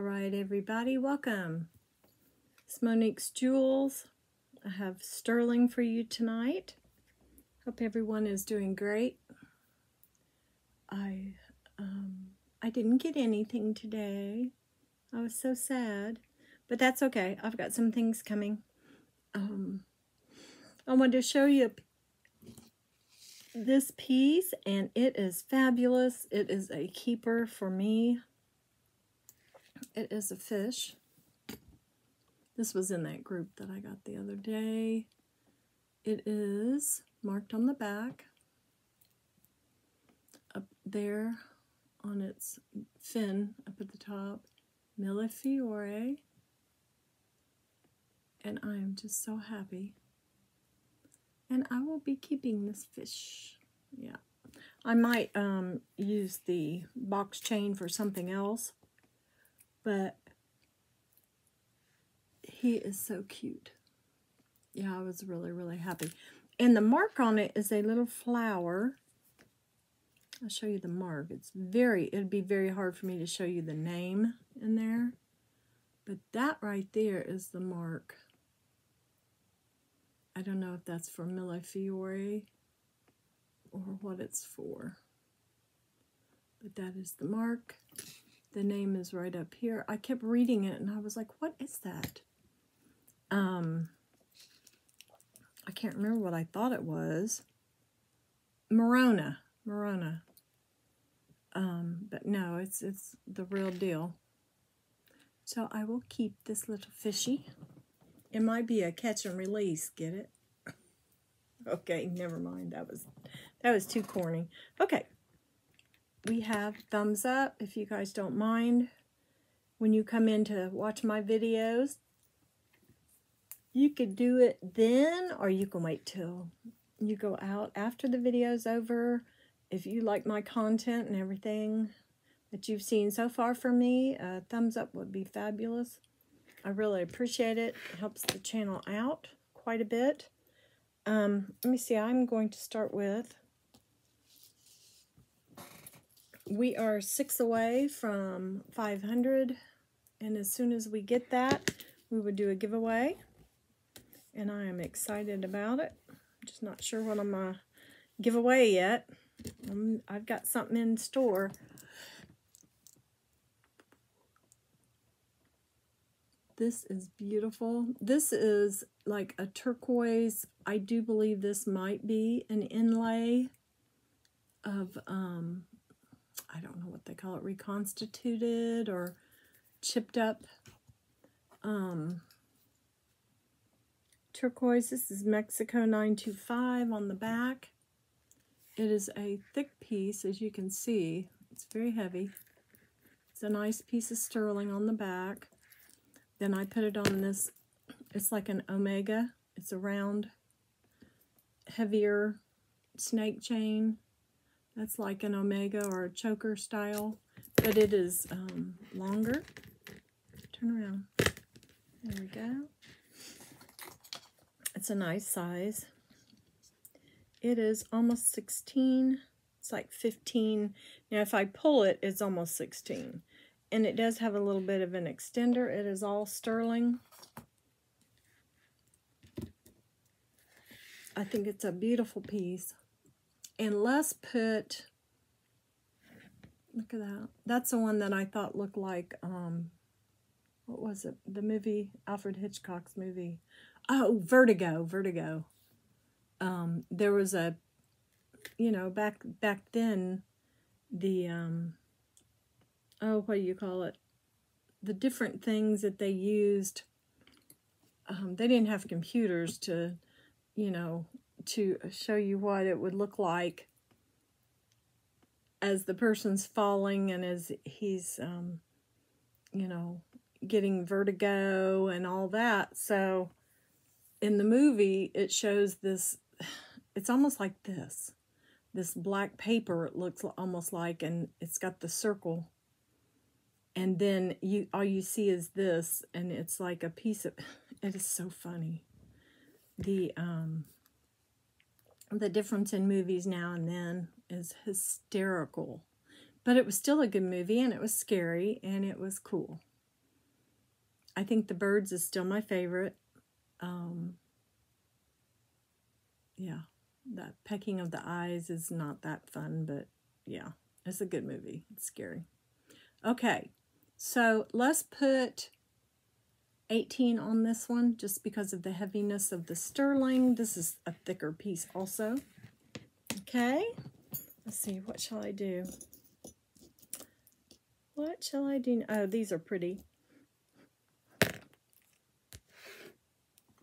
All right, everybody, welcome. It's Monique's Jewels. I have sterling for you tonight. Hope everyone is doing great. I didn't get anything today. I was so sad, but that's okay. I've got some things coming. I wanted to show you this piece, and it is fabulous. It is a keeper for me. It is a fish. This was in that group that I got the other day. It is marked on the back, up there on its fin, up at the top, Millefiore. And I am just so happy. And I will be keeping this fish. Yeah. I might use the box chain for something else, but he is so cute. Yeah, I was really, really happy. And the mark on it is a little flower. I'll show you the mark. It'd be very hard for me to show you the name in there. But that right there is the mark. I don't know if that's for Millefiore or what it's for. But that is the mark. The name is right up here. I kept reading it and I was like, what is that? I can't remember what I thought it was. Morona. But no, it's the real deal. So I will keep this little fishy. It might be a catch and release, get it? Okay, never mind. That was too corny. Okay. We have thumbs up if you guys don't mind. When you come in to watch my videos, you could do it then, or you can wait till you go out after the video's over. If you like my content and everything that you've seen so far from me, a thumbs up would be fabulous. I really appreciate it. It helps the channel out quite a bit. Let me see. I'm going to start with, we are 6 away from 500, and as soon as we get that, we would do a giveaway, and I am excited about it. I'm just not sure what I'm going to give away yet. I've got something in store. This is beautiful. This is like a turquoise. I do believe this might be an inlay of, I don't know what they call it, reconstituted or chipped up turquoise. This is Mexico 925 on the back. It is a thick piece, as you can see. It's very heavy. It's a nice piece of sterling on the back. Then I put it on this, it's like an omega. It's a round, heavier snake chain. That's like an omega or a choker style, but it is longer. Turn around. There we go. It's a nice size. It is almost 16. It's like 15. Now, if I pull it, it's almost 16. And it does have a little bit of an extender. It is all sterling. I think it's a beautiful piece. And Les put, look at that. That's the one that I thought looked like, what was it? The movie, Alfred Hitchcock's movie. Oh, Vertigo. There was a, you know, back then, the, oh, what do you call it? The different things that they used. They didn't have computers to, you know, to show you what it would look like as the person's falling and as he's, you know, getting vertigo and all that. So in the movie, it shows this, it's almost like this black paper, it looks almost like, and it's got the circle. And then all you see is this, and it's like a piece of, it is so funny. The difference in movies now and then is hysterical. But it was still a good movie, and it was scary, and it was cool. I think the birds is still my favorite. Yeah, that pecking of the eyes is not that fun, but yeah, it's a good movie. It's scary. Okay, so let's put 18 on this one just because of the heaviness of the sterling. This is a thicker piece also. Okay, let's see, what shall I do? What shall I do? Oh, these are pretty.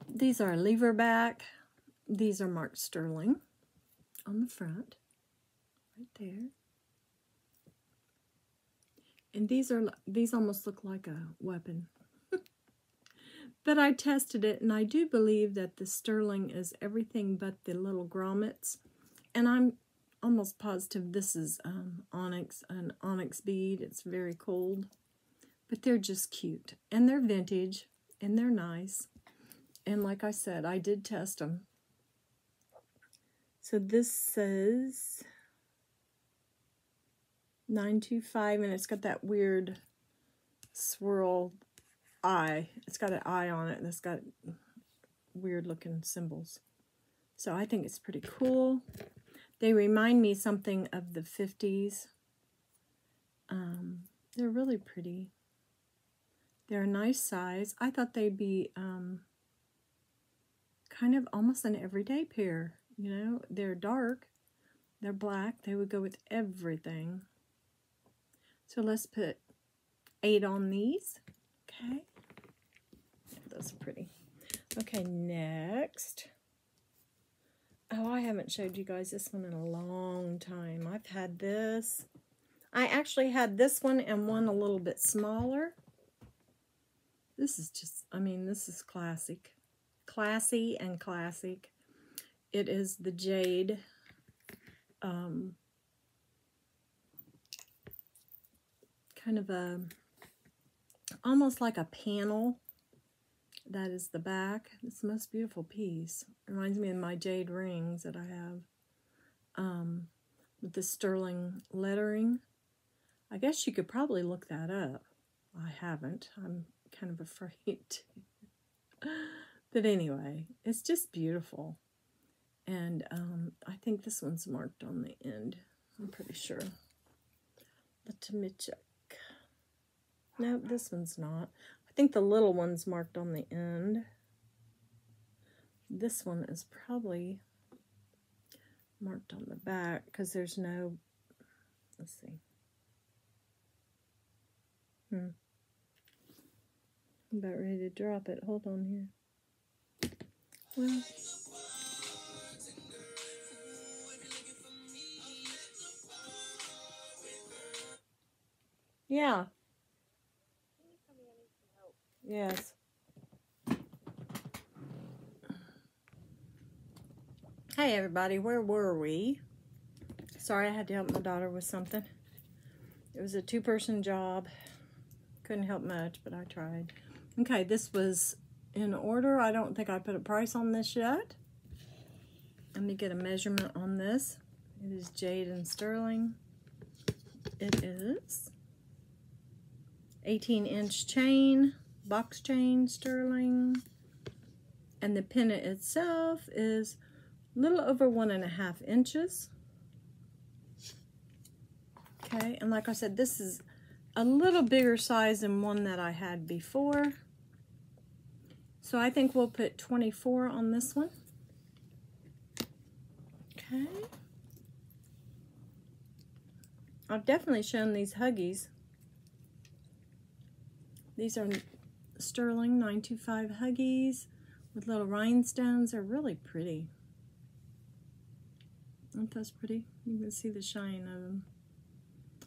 These are lever back. These are marked sterling on the front, right there. And these almost look like a weapon. But I tested it, and I do believe that the sterling is everything but the little grommets. And I'm almost positive this is an onyx bead. It's very cold. But they're just cute. And they're vintage, and they're nice. And like I said, I did test them. So this says 925, and it's got that weird swirl eye. It's got an eye on it, and it's got weird looking symbols. So I think it's pretty cool. They remind me something of the 50s. They're really pretty. They're a nice size. I thought they'd be kind of almost an everyday pair. You know, they're dark, they're black, they would go with everything. So let's put 8 on these. Okay, yeah, those are pretty. Okay, next. Oh, I haven't showed you guys this one in a long time. I've had this. I actually had this one and one a little bit smaller. This is just, I mean, this is classic. Classy and classic. It is the jade kind of a, almost like a panel. That is the back. It's the most beautiful piece. Reminds me of my jade rings that I have with the sterling lettering. I guess you could probably look that up. I haven't. I'm kind of afraid to. But anyway, it's just beautiful. And I think this one's marked on the end. I'm pretty sure. Let me check. No, this one's not. I think the little one's marked on the end. This one is probably marked on the back because there's no, let's see. I'm about ready to drop it. Hold on here. Well, yeah. Yes. Hey everybody, where were we? Sorry, I had to help my daughter with something. It was a 2-person job. Couldn't help much, but I tried. Okay, this was in order. I don't think I put a price on this yet. Let me get a measurement on this. It is jade and sterling. It is 18-inch chain, box chain, sterling. And the pennant itself is a little over 1.5 inches. Okay, and like I said, this is a little bigger size than one that I had before. So I think we'll put 24 on this one. Okay. I've definitely shown these Huggies. These are sterling 925 Huggies with little rhinestones. They're really pretty. Aren't those pretty? You can see the shine of them.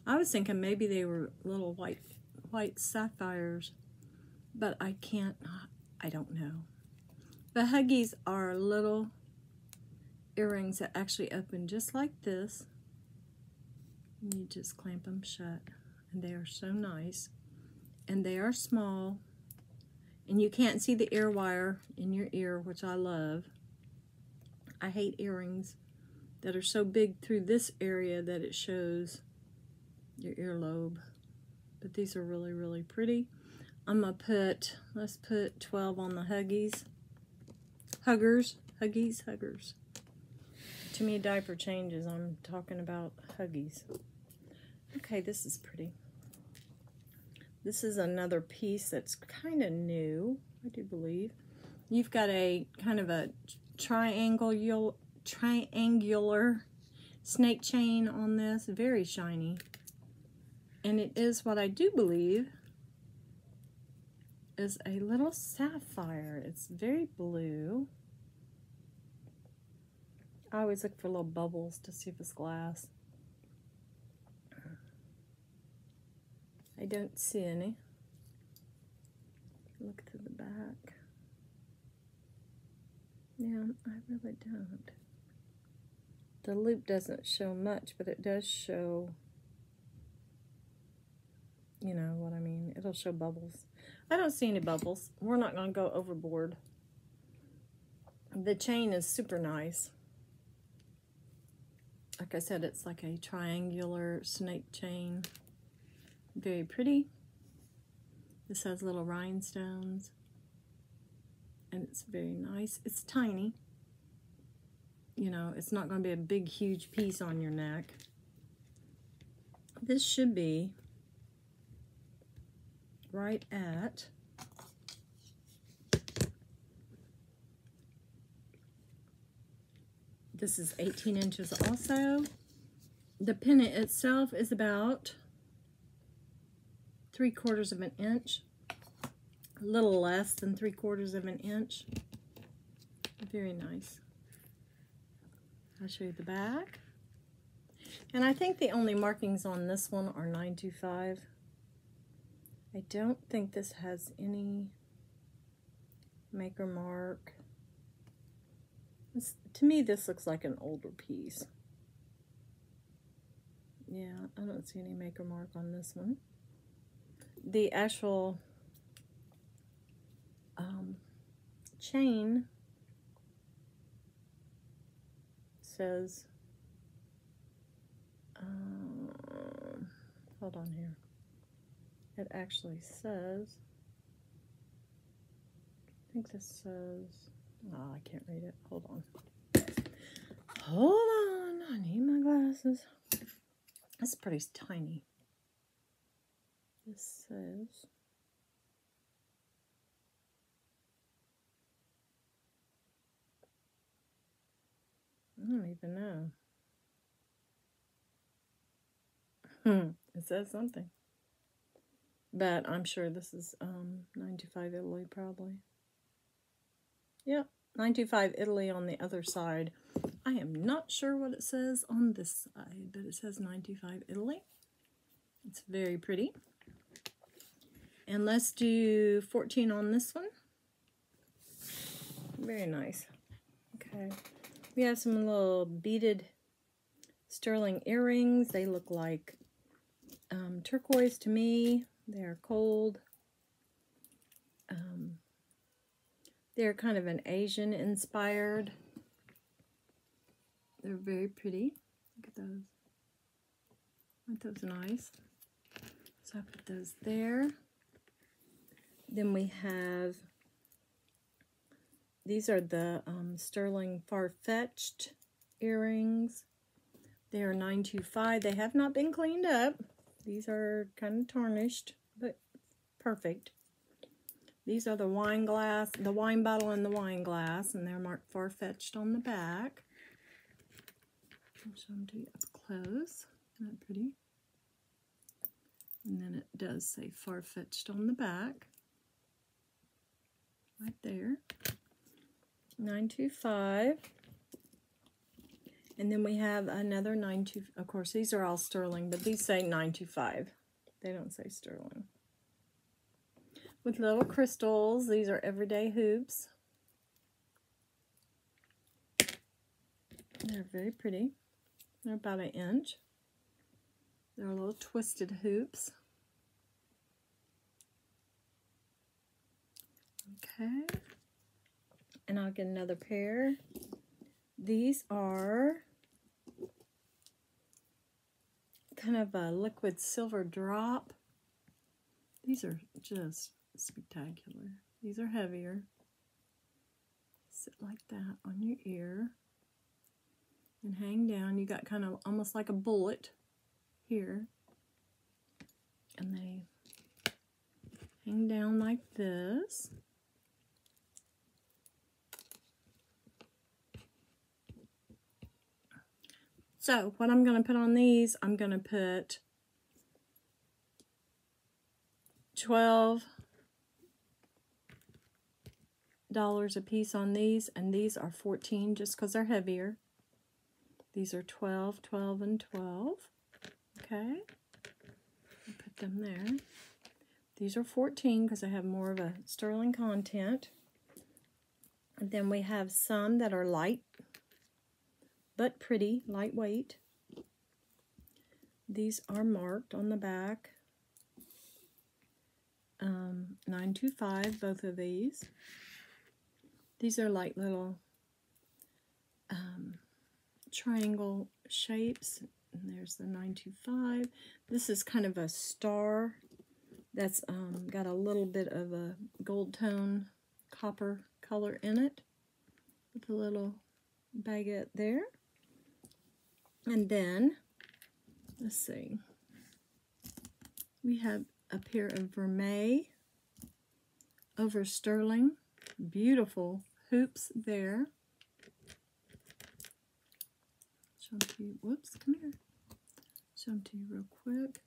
I was thinking maybe they were little white sapphires, but I don't know. The Huggies are little earrings that actually open just like this. And you just clamp them shut, and they are so nice. And they are small, and you can't see the ear wire in your ear, which I love. I hate earrings that are so big through this area that it shows your earlobe. But these are really, really pretty. I'm going to put, let's put 12 on the Huggies. Huggers. Huggies. Huggers. Too many diaper changes. I'm talking about Huggies. Okay, this is pretty. This is another piece that's kind of new, I do believe. You've got a kind of a triangular snake chain on this, very shiny. And it is what I do believe is a little sapphire. It's very blue. I always look for little bubbles to see if it's glass. I don't see any. Look to the back. Yeah, I really don't. The loop doesn't show much, but it does show, you know what I mean. It'll show bubbles. I don't see any bubbles. We're not going to go overboard. The chain is super nice. Like I said, it's like a triangular snake chain. Very pretty. This has little rhinestones. And it's very nice. It's tiny. You know, it's not going to be a big, huge piece on your neck. This should be right at this is 18 inches also. The pennant itself is about 3/4 of an inch. A little less than 3/4 of an inch. Very nice. I'll show you the back. And I think the only markings on this one are 925. I don't think this has any maker mark. To me, this looks like an older piece. Yeah, I don't see any maker mark on this one. The actual chain says, hold on here. It actually says, I think this says, oh, I can't read it. Hold on. Hold on. I need my glasses. That's pretty tiny. This says, I don't even know. It says something. But I'm sure this is 925 Italy probably. Yep, 925 Italy on the other side. I am not sure what it says on this side, but it says 925 Italy. It's very pretty. And let's do 14 on this one. Very nice. Okay. We have some little beaded sterling earrings. They look like turquoise to me. They're cold. They're kind of an Asian inspired. They're very pretty. Look at those. Aren't those nice? So I put those there. Then we have, these are the sterling Farfetched earrings. They are 925. They have not been cleaned up. These are kind of tarnished, but perfect. These are the wine glass, the wine bottle and the wine glass, and they're marked Farfetched on the back. I'll show them to you up close. Isn't that pretty? And then it does say Farfetched on the back. Right there. 925. And then we have another 925. Of course, these are all sterling, but these say 925. They don't say sterling. With little crystals. These are everyday hoops. They're very pretty. They're about an inch. They're little twisted hoops. Okay. And I'll get another pair. These are kind of a liquid silver drop. These are just spectacular. These are heavier. Sit like that on your ear and hang down. You got kind of almost like a bullet here. And they hang down like this. So what I'm going to put on these, I'm going to put 12 dollars a piece on these, and these are 14 just because they're heavier. These are 12, 12, and 12. Okay, I'll put them there. These are 14 because I have more of a sterling content. And then we have some that are light but pretty, lightweight. These are marked on the back. 925, both of these. These are like little triangle shapes. And there's the 925. This is kind of a star that's got a little bit of a gold tone copper color in it with a little baguette there. And then, let's see, we have a pair of vermeil over sterling. Beautiful hoops there. Show them to you. Whoops, come here. Show them to you real quick.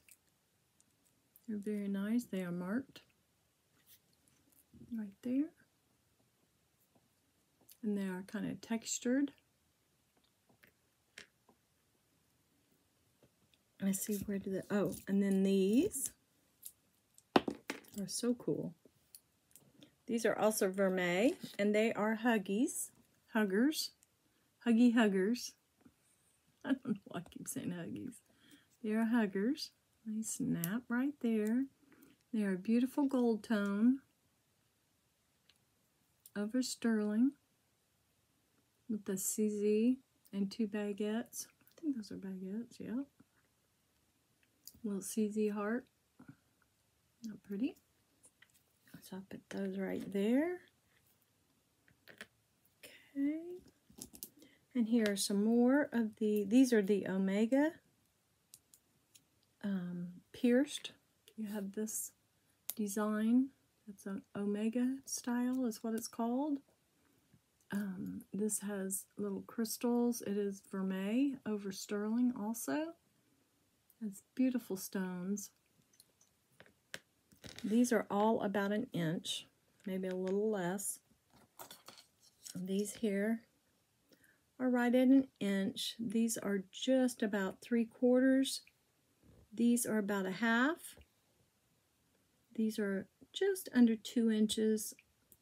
They're very nice. They are marked right there. And they are kind of textured. I see where did it, oh, and then these are so cool. These are also vermeil, and they are huggers. Huggy huggers. I don't know why I keep saying huggies. They are huggers. They snap right there. They are a beautiful gold tone over sterling with the CZ and 2 baguettes. I think those are baguettes, yeah. Little CZ heart. Not pretty. So I'll put those right there. Okay. And here are some more of these are the Omega pierced. You have this design. It's an Omega style is what it's called. This has little crystals. It is vermeil over sterling also. It's beautiful stones. These are all about an inch, maybe a little less. These here are right at an inch. These are just about 3/4. These are about 1/2. These are just under 2 inches,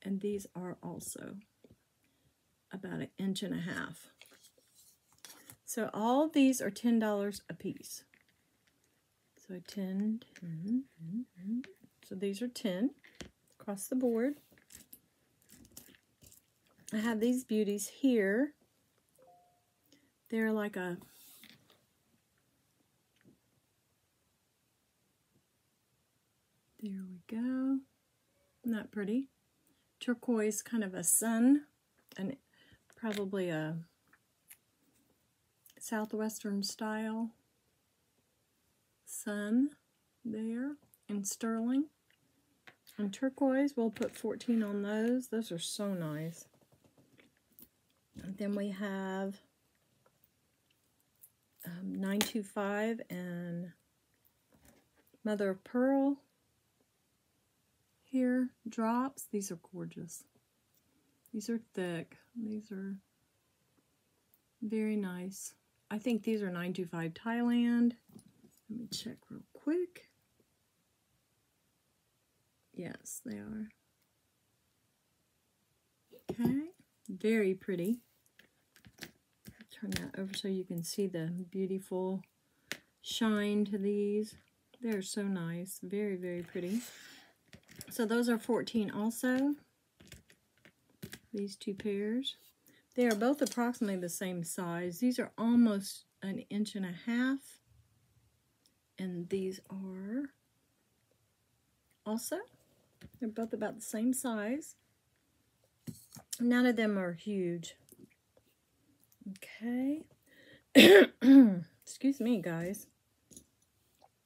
and these are also about 1.5 inches. So all of these are $10 a piece. So 10, 10, 10, 10. So these are 10 across the board. I have these beauties here. They're like a there we go. Isn't that pretty? Turquoise, kind of a sun, and probably a southwestern style sun there in sterling. And turquoise, we'll put 14 on those. Those are so nice. And then we have 925 and mother of pearl here, drops. These are gorgeous. These are thick. These are very nice. I think these are 925 Thailand. Let me check real quick. Yes, they are. Okay, very pretty. Turn that over so you can see the beautiful shine to these. They're so nice. Very, very pretty. So those are 14 also. These two pairs. They are both approximately the same size. These are almost 1.5 inches. And these are also They're both about the same size. None of them are huge. Okay. Excuse me, guys.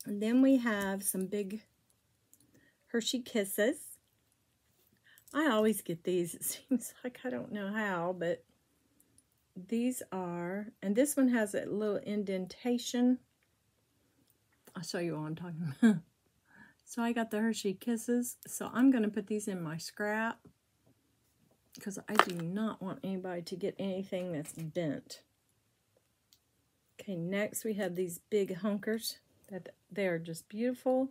And then we have some big Hershey Kisses. I always get these. It seems like I don't know how, but these are, and this one has a little indentation. I'll show you what I'm talking about. So I got the Hershey Kisses. So I'm going to put these in my scrap because I do not want anybody to get anything that's bent. Okay, next we have these big hunkers. They are just beautiful.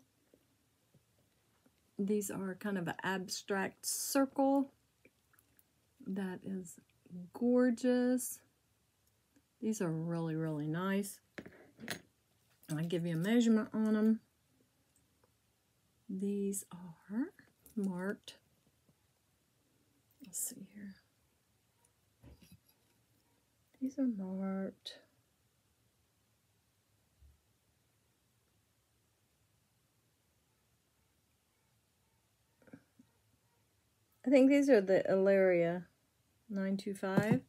These are kind of an abstract circle. That is gorgeous. These are really, really nice. I'll give you a measurement on them. These are marked. Let's see here. These are marked. I think these are the Ilaria 925.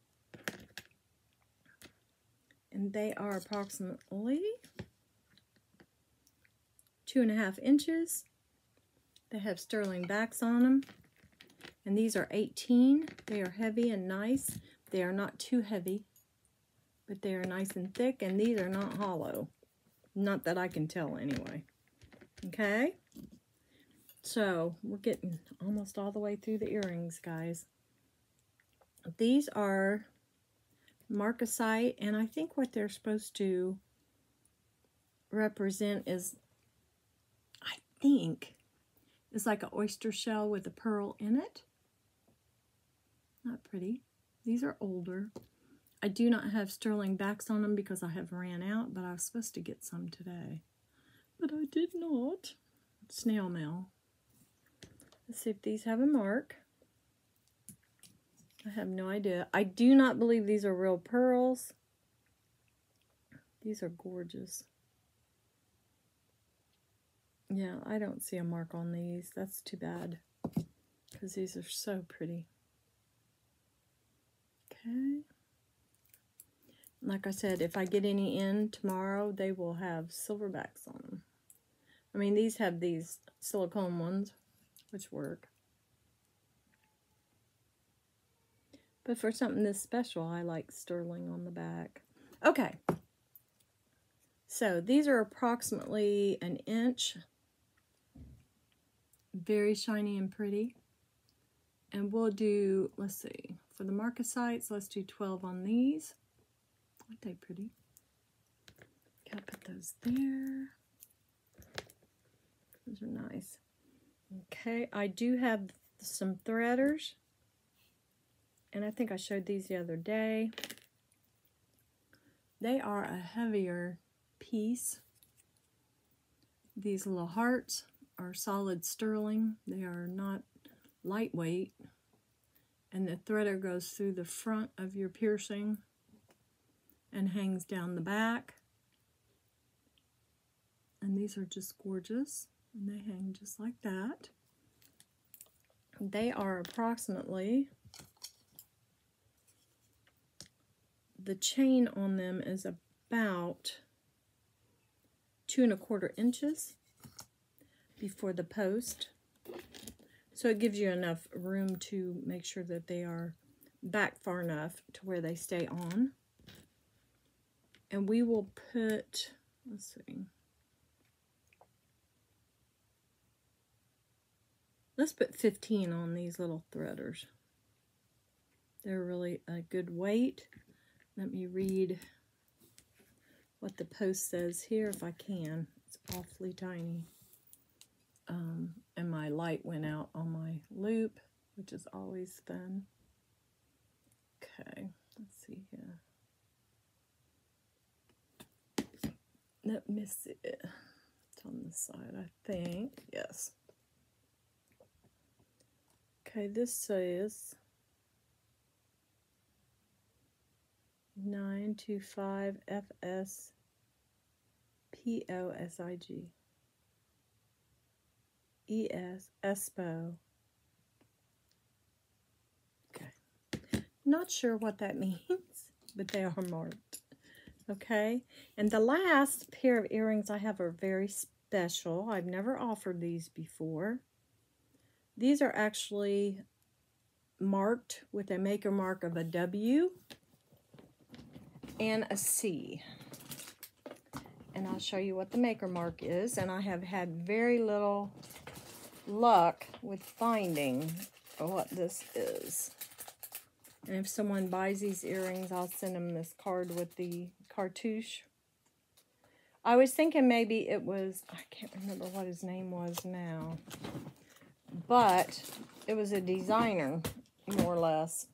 And they are approximately 2.5 inches. They have sterling backs on them. And these are 18. They are heavy and nice. They are not too heavy, but they are nice and thick. And these are not hollow. Not that I can tell anyway. Okay? So, we're getting almost all the way through the earrings, guys. These are marcasite, and I think what they're supposed to represent is, I think, is like an oyster shell with a pearl in it. Not pretty. These are older. I do not have sterling backs on them because I have ran out, but I was supposed to get some today. But I did not. Snail mail. Let's see if these have a mark. I have no idea. I do not believe these are real pearls. These are gorgeous. Yeah, I don't see a mark on these. That's too bad, because these are so pretty. Okay. Like I said, if I get any in tomorrow, they will have silverbacks on them. I mean, these have these silicone ones, which work. But for something this special, I like sterling on the back. Okay. So these are approximately 1 inch. Very shiny and pretty. And we'll do, let's see, for the marcasites, let's do 12 on these. Aren't they pretty? Okay, I'll put those there. Those are nice. Okay, I do have some threaders. And I think I showed these the other day. They are a heavier piece. These little hearts are solid sterling. They are not lightweight. And the threader goes through the front of your piercing and hangs down the back. And these are just gorgeous. And they hang just like that. They are approximately, the chain on them is about 2¼ inches before the post. So it gives you enough room to make sure that they are back far enough to where they stay on. And we will put, let's see, let's put 15 on these little threaders. They're really a good weight. Let me read what the post says here if I can. It's awfully tiny. And my light went out on my loop, which is always fun. Okay, let's see here. Let me see. It's on this side, I think. Yes. Okay, this says 925 FS POSIG. E-S, Espo. Okay. Not sure what that means, but they are marked. Okay. And the last pair of earrings I have are very special. I've never offered these before. These are actually marked with a maker mark of a W and a C. And I'll show you what the maker mark is. And I have had very little luck with finding what this is. And if someone buys these earrings, I'll send them this card with the cartouche. I was thinking maybe it was, I can't remember what his name was now, but it was a designer, more or less.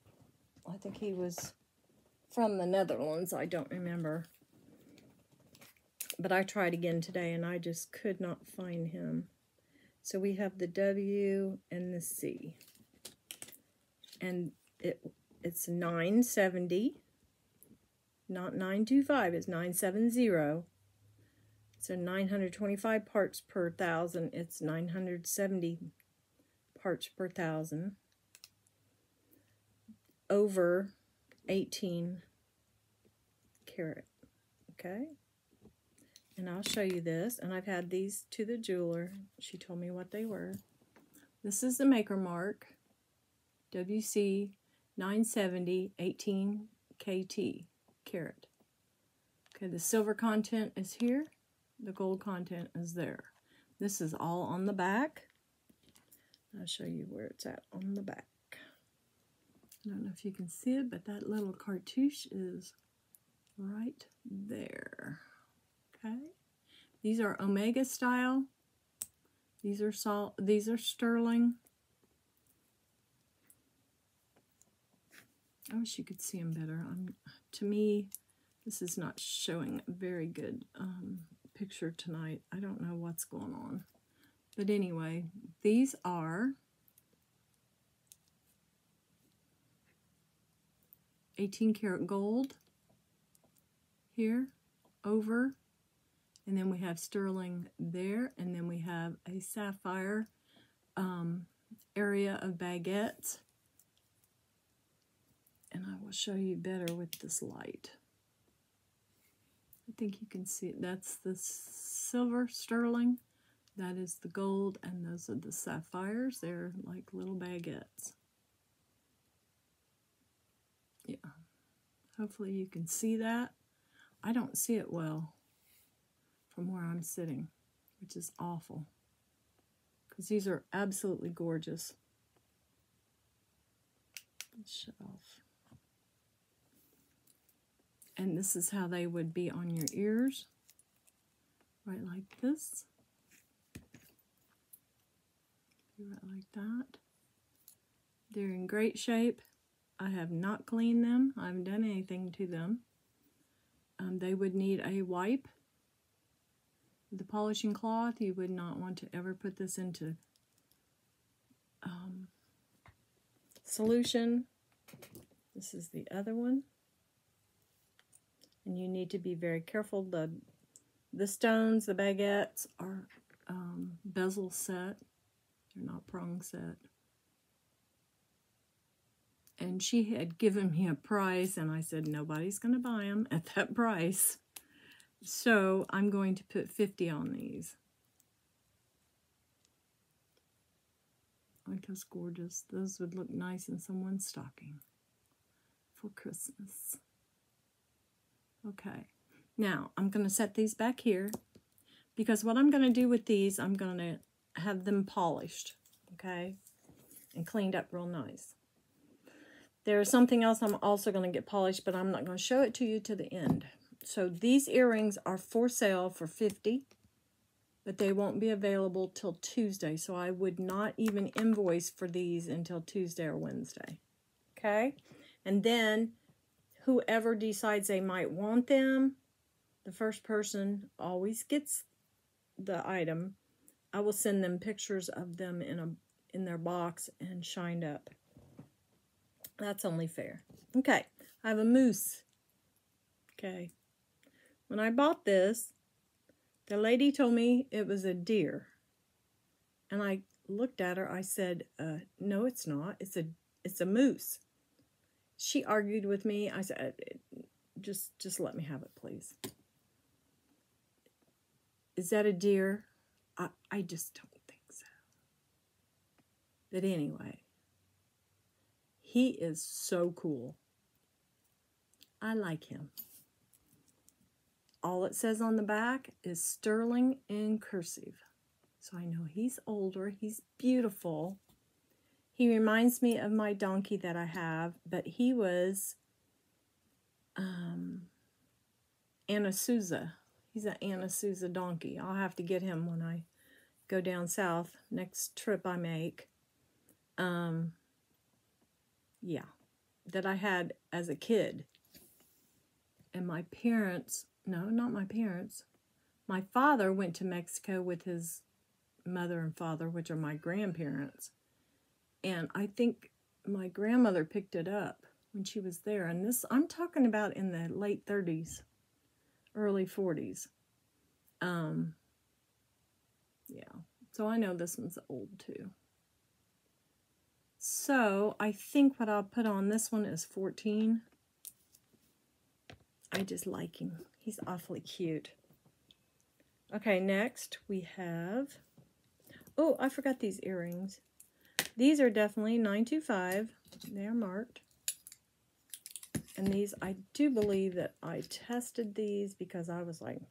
I think he was from the Netherlands. I don't remember. But I tried again today, and I just could not find him. So we have the W and the C. And it's 970. Not 925. It's 970. So 925 parts per thousand. It's 970 parts per thousand. Over 18 karat. Okay? And I'll show you this. And I've had these to the jeweler. She told me what they were. This is the maker mark. WC 970 18 KT carat. Okay, the silver content is here. The gold content is there. This is all on the back. I'll show you where it's at on the back. I don't know if you can see it, but that little cartouche is right there. Okay. These are Omega style. These are sterling. I wish you could see them better. To me, this is not showing a very good picture tonight. I don't know what's going on. But anyway, these are 18 karat gold here, over, and then we have sterling there, and then we have a sapphire area of baguettes. And I will show you better with this light. I think you can see it. That's the silver sterling. That is the gold, and those are the sapphires. They're like little baguettes. Yeah. Hopefully you can see that. I don't see it well from where I'm sitting, which is awful, because these are absolutely gorgeous. Let's shut off. And this is how they would be on your ears, right like this. Right like that. They're in great shape. I have not cleaned them. I haven't done anything to them. They would need a wipe. The polishing cloth, you would not want to ever put this into solution. This is the other one. And you need to be very careful. The stones, the baguettes, are bezel set. They're not prong set. And she had given me a price, and I said, nobody's going to buy them at that price. So I'm going to put 50 on these. Aren't those gorgeous? Those would look nice in someone's stocking for Christmas. Okay, now I'm going to set these back here, because what I'm going to do with these, I'm going to have them polished, okay, and cleaned up real nice. There's something else I'm also going to get polished, but I'm not going to show it to you to the end. So these earrings are for sale for $50, but they won't be available till Tuesday, so I would not even invoice for these until Tuesday or Wednesday, okay? And then whoever decides they might want them, the first person always gets the item. I will send them pictures of them in their box and shined up. That's only fair. Okay, I have a moose. Okay. When I bought this, the lady told me it was a deer. And I looked at her. I said, no, it's not. It's a moose. She argued with me. I said, just let me have it, please. Is that a deer? I just don't think so. But anyway, he is so cool. I like him. All it says on the back is Sterling in cursive. So I know he's older. He's beautiful. He reminds me of my donkey that I have, but he was Anna Souza. He's an Anna Souza donkey. I'll have to get him when I go down south, next trip I make. Yeah, that I had as a kid. And my parents, no, not my parents. My father went to Mexico with his mother and father, which are my grandparents. And I think my grandmother picked it up when she was there. And this, I'm talking about in the late 30s, early 40s. Yeah, so I know this one's old too. So I think what I'll put on this one is 14. I just like him. He's awfully cute. Okay, next we have, oh, I forgot these earrings. These are definitely 925. They are marked. And these, I do believe that I tested these because I was like,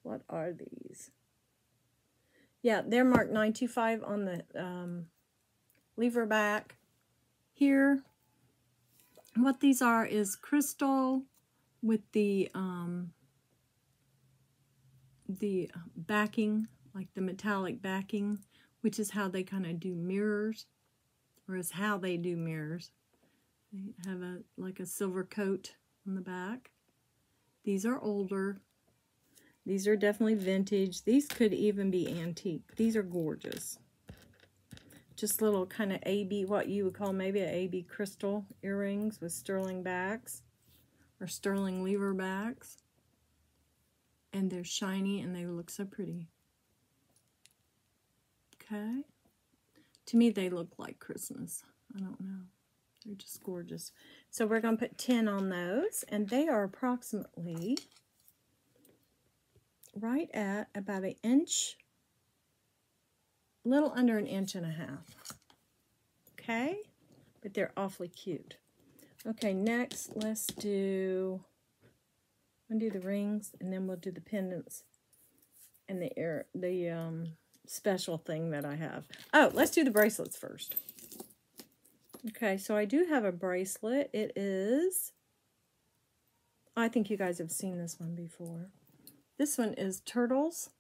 what are these? Yeah, they're marked 925 on the lever back here. What these are is crystal with the backing, like the metallic backing, which is how they kind of do mirrors, or is how they do mirrors. They have like a silver coat on the back. These are older. These are definitely vintage. These could even be antique. These are gorgeous. Just little kind of AB, what you would call maybe an AB crystal earrings with sterling backs or sterling lever backs. And they're shiny and they look so pretty. Okay. To me, they look like Christmas. I don't know. They're just gorgeous. So we're going to put 10 on those, and they are approximately right at about an inch, a little under 1.5 inches. Okay? But they're awfully cute. Okay, next let's do, I'm going to do the rings, and then we'll do the pendants and the special thing that I have. Oh, let's do the bracelets first. Okay, so I do have a bracelet. It is, I think you guys have seen this one before. This one is turtles,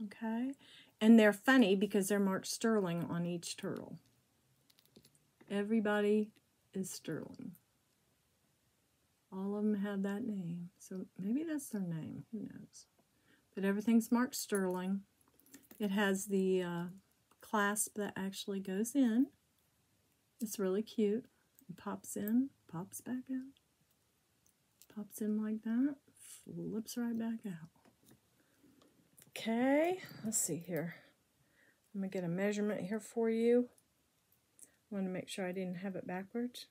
okay? And they're funny because they're marked sterling on each turtle. Everybody is sterling. All of them have that name. So maybe that's their name, who knows? But everything's marked sterling. It has the clasp that actually goes in. It's really cute. It pops in, pops back out. Pops in like that, flips right back out. Okay, let's see here. I'm going to get a measurement here for you. I want to make sure I didn't have it backwards.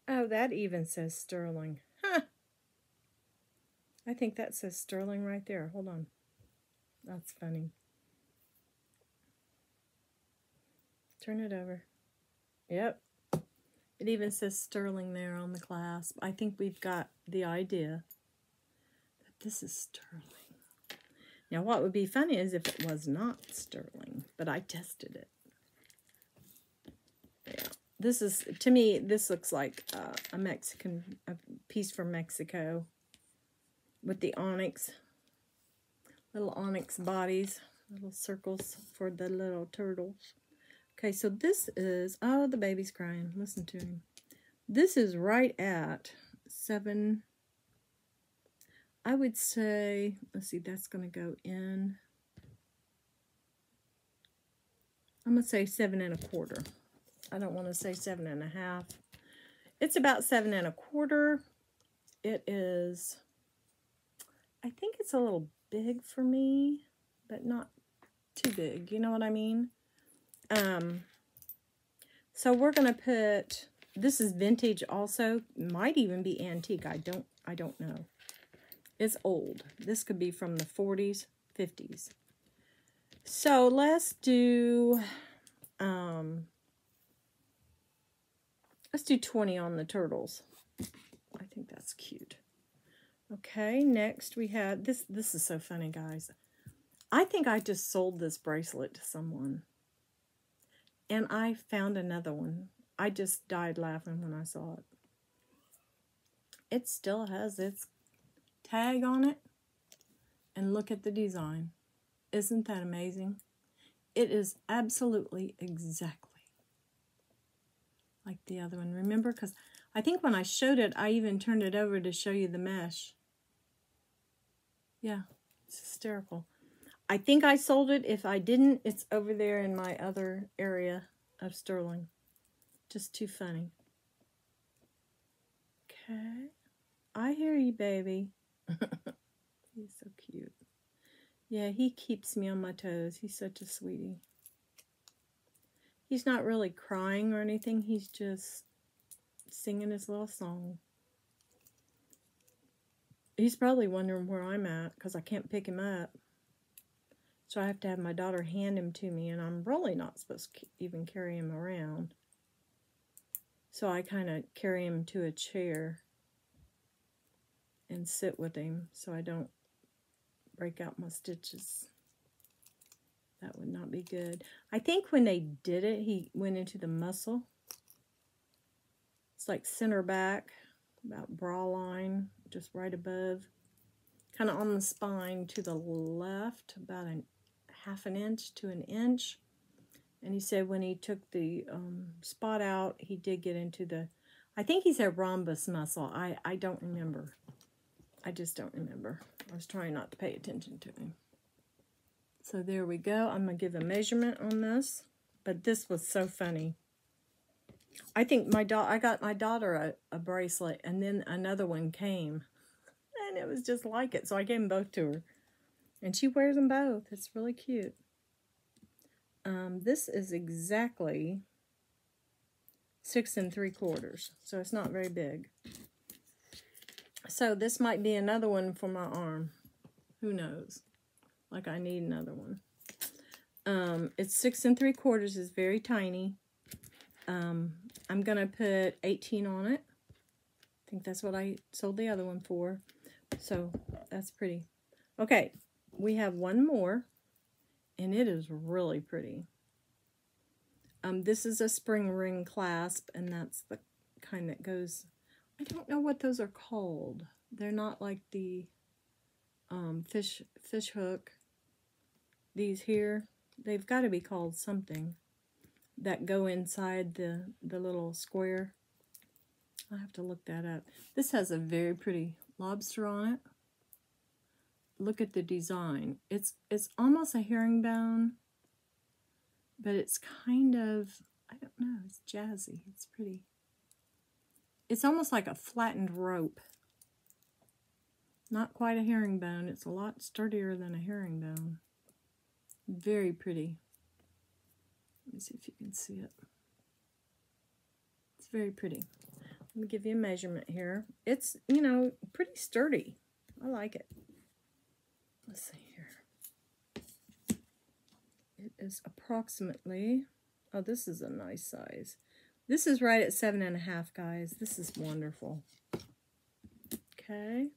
Oh, that even says sterling. Huh. I think that says sterling right there. Hold on. That's funny. Turn it over. Yep. It even says sterling there on the clasp. I think we've got the idea that this is sterling. Now, what would be funny is if it was not sterling, but I tested it. Yeah. This is, to me, this looks like a piece from Mexico with the onyx, little onyx bodies, little circles for the little turtles. Okay, so this is, oh, the baby's crying. Listen to him. This is right at 7, I would say, let's see, that's going to go in. I'm going to say 7 1/4. I don't want to say 7 1/2. It's about 7 1/4. It is, I think it's a little big for me, but not too big. You know what I mean? So we're going to put, this is vintage also. Might even be antique. I don't know. It's old. This could be from the 40s, 50s. So let's do 20 on the turtles. I think that's cute. Okay, next we have this. This is so funny, guys. I think I just sold this bracelet to someone. And I found another one. I just died laughing when I saw it. It still has its tag on it. And look at the design. Isn't that amazing? It is absolutely exactly like the other one. Remember? Because I think when I showed it, I even turned it over to show you the mesh. Yeah, it's hysterical. I think I sold it. If I didn't, it's over there in my other area of sterling. Just too funny. Okay. I hear you, baby. He's so cute. Yeah, he keeps me on my toes. He's such a sweetie. He's not really crying or anything. He's just singing his little song. He's probably wondering where I'm at because I can't pick him up. So I have to have my daughter hand him to me, and I'm really not supposed to even carry him around. So I kind of carry him to a chair and sit with him so I don't break out my stitches. That would not be good. I think when they did it, he went into the muscle. It's like center back, about bra line, just right above. Kind of on the spine to the left, about a half an inch to an inch. And he said when he took the spot out, he did get into the, I think he said rhombus muscle. I don't remember. I just don't remember. I was trying not to pay attention to him. So there we go. I'm going to give a measurement on this. But this was so funny. I think I got my daughter a bracelet, and then another one came. And it was just like it. So I gave them both to her. And she wears them both. It's really cute. This is exactly 6 3/4. So it's not very big. So this might be another one for my arm. Who knows? Like I need another one. It's 6 3/4 is very tiny. I'm going to put 18 on it. I think that's what I sold the other one for. So that's pretty. Okay, we have one more. And it is really pretty. This is a spring ring clasp. And that's the kind that goes... I don't know what those are called. They're not like the fish hook. These here, they've got to be called something that go inside the little square. I'll have to look that up. This has a very pretty lobster on it. Look at the design. It's almost a herringbone, but it's kind of, I don't know, it's jazzy. It's pretty. It's almost like a flattened rope. Not quite a herringbone. It's a lot sturdier than a herringbone. Very pretty. Let me see if you can see it. It's very pretty. Let me give you a measurement here. It's, you know, pretty sturdy. I like it. Let's see here. It is approximately, oh, this is a nice size. This is right at 7.5, guys. This is wonderful. Okay.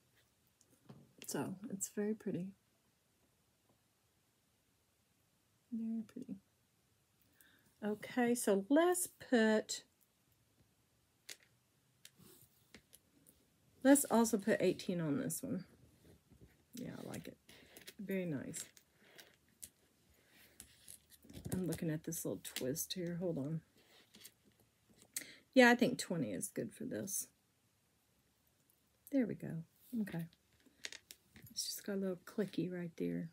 So, it's very pretty. Very pretty. Okay, so let's also put 18 on this one. Yeah, I like it. Very nice. I'm looking at this little twist here. Hold on. Yeah, I think 20 is good for this. There we go. Okay. It's just got a little clicky right there.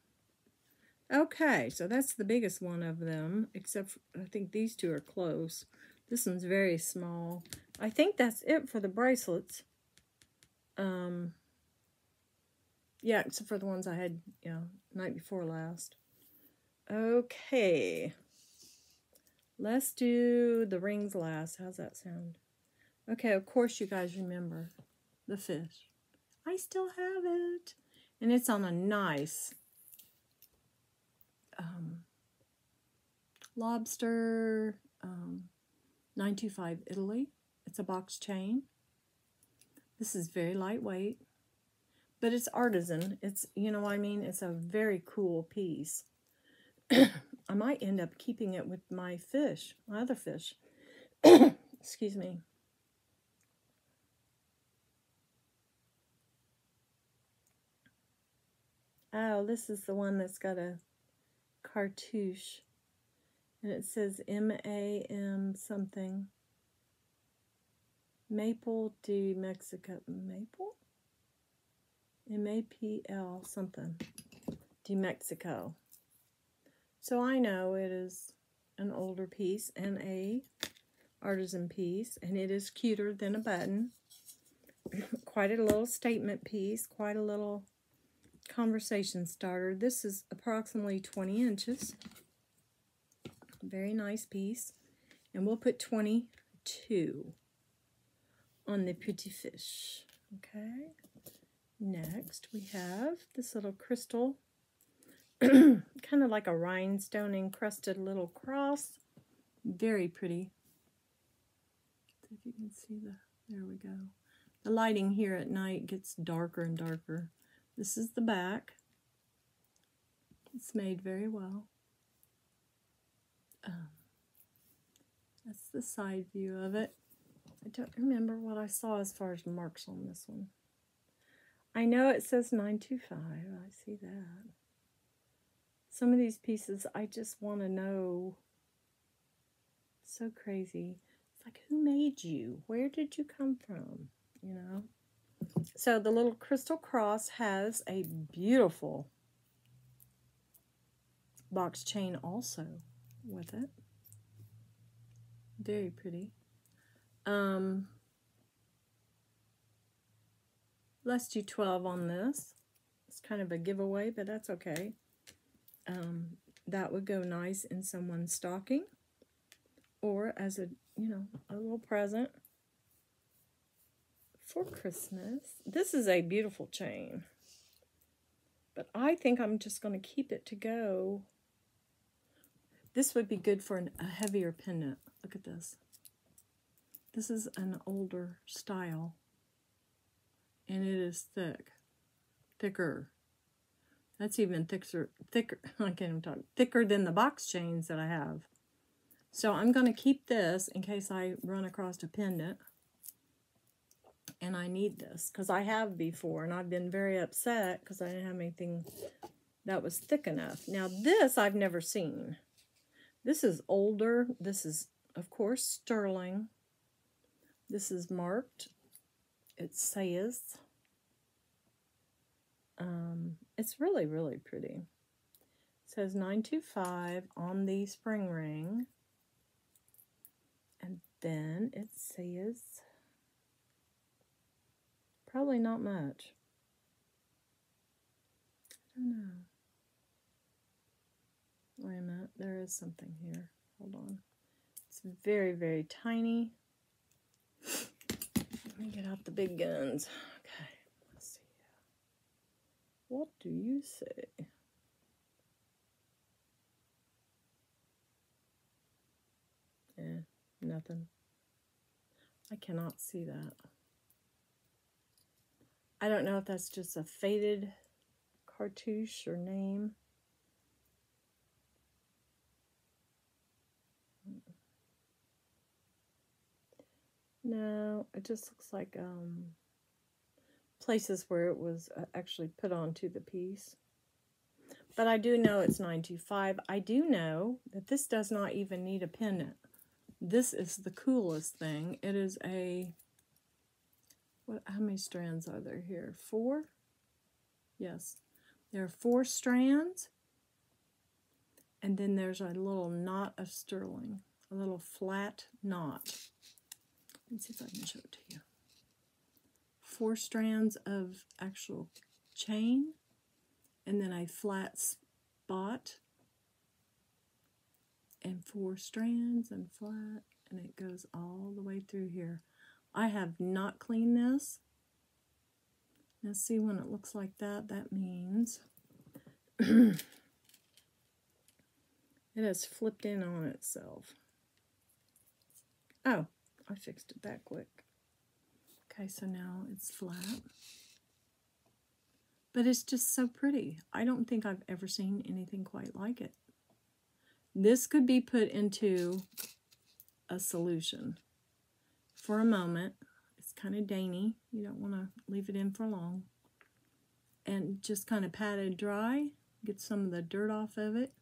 Okay, so that's the biggest one of them, except for, I think these two are close. This one's very small. I think that's it for the bracelets. Yeah, except for the ones I had, you know, night before last. Okay. Let's do the rings last. How's that sound? Okay, of course you guys remember the fish. I still have it. And it's on a nice lobster 925 Italy. It's a box chain. This is very lightweight, but it's artisan. It's, you know what I mean? It's a very cool piece. I might end up keeping it with my fish, my other fish. Excuse me. Oh, this is the one that's got a cartouche. And it says M-A-M something. Maple de Mexico. Maple? M-A-P-L something. De Mexico. So I know it is an older piece and a artisan piece. And it is cuter than a button. Quite a little statement piece. Quite a little conversation starter. This is approximately 20 inches. Very nice piece. And we'll put 22 on the Petit Fish. Okay. Next we have this little crystal, kind of like a rhinestone encrusted little cross. Very pretty. See if you can see there we go. The lighting here at night gets darker and darker. This is the back. It's made very well. That's the side view of it. I don't remember what I saw as far as marks on this one. I know it says 925. I see that. Some of these pieces, I just want to know. So crazy. It's like, who made you? Where did you come from? You know? So the little crystal cross has a beautiful box chain also with it. Very pretty. Let's do 12 on this. It's kind of a giveaway, but that's okay. That would go nice in someone's stocking or as a, you know, a little present for Christmas. This is a beautiful chain, but I think I'm just going to keep it to go. This would be good for a heavier pendant. Look at this. This is an older style, and it is thicker. That's even thicker, I can't even talk, thicker than the box chains that I have. So I'm going to keep this in case I run across a pendant, and I need this, because I have before, and I've been very upset because I didn't have anything that was thick enough. Now this I've never seen. This is older. This is, of course, sterling. This is marked. It says. It's really, really pretty. It says 925 on the spring ring. And then it says, probably not much. I don't know. Wait a minute, there is something here. Hold on. It's very, very tiny. Let me get out the big guns. Okay, let's see. What do you say? Nothing. I cannot see that. I don't know if that's just a faded cartouche or name. No, it just looks like places where it was actually put onto the piece. But I do know it's 925. I do know that this does not even need a pendant. This is the coolest thing. It is a, how many strands are there here? 4? Yes. There are 4 strands. And then there's a little knot of sterling. A little flat knot. Let me see if I can show it to you. 4 strands of actual chain. And then a flat spot and 4 strands and flat, and it goes all the way through here. I have not cleaned this. Now see, when it looks like that, that means it has flipped in on itself. Oh, I fixed it that quick. Okay, so now it's flat. But it's just so pretty. I don't think I've ever seen anything quite like it. This could be put into a solution for a moment. It's kind of dainty. You don't want to leave it in for long. And just kind of pat it dry. Get some of the dirt off of it.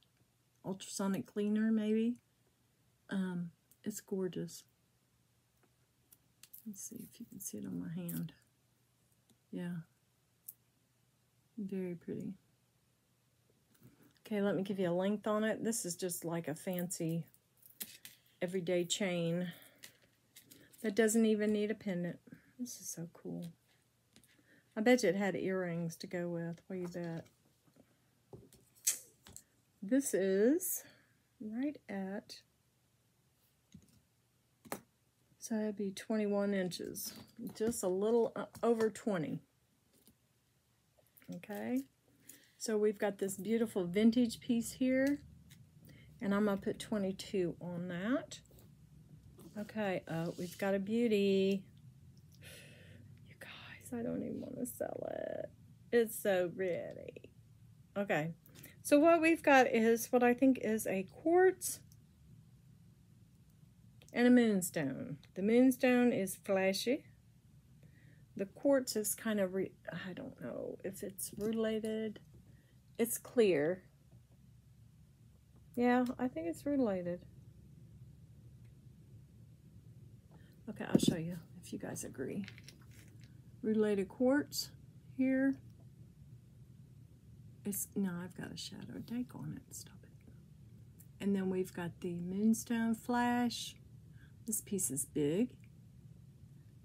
Ultrasonic cleaner, maybe. It's gorgeous. Let's see if you can see it on my hand. Yeah. Very pretty. Okay, let me give you a length on it. This is just like a fancy everyday chain that doesn't even need a pendant. This is so cool. I bet you it had earrings to go with. What do you bet? This is right at, so that'd be 21 inches. Just a little over 20. Okay, so we've got this beautiful vintage piece here, and I'm going to put 22 on that. Okay, we've got a beauty. You guys, I don't even want to sell it. It's so pretty. Okay, so what we've got is what I think is a quartz and a moonstone. The moonstone is flashy. The quartz is kind of, I don't know if it's rutilated. It's clear. Yeah, I think it's rutilated. Okay, I'll show you if you guys agree. Rutilated quartz here. No, I've got a shadow take on it. Stop it. And then we've got the moonstone flash. This piece is big.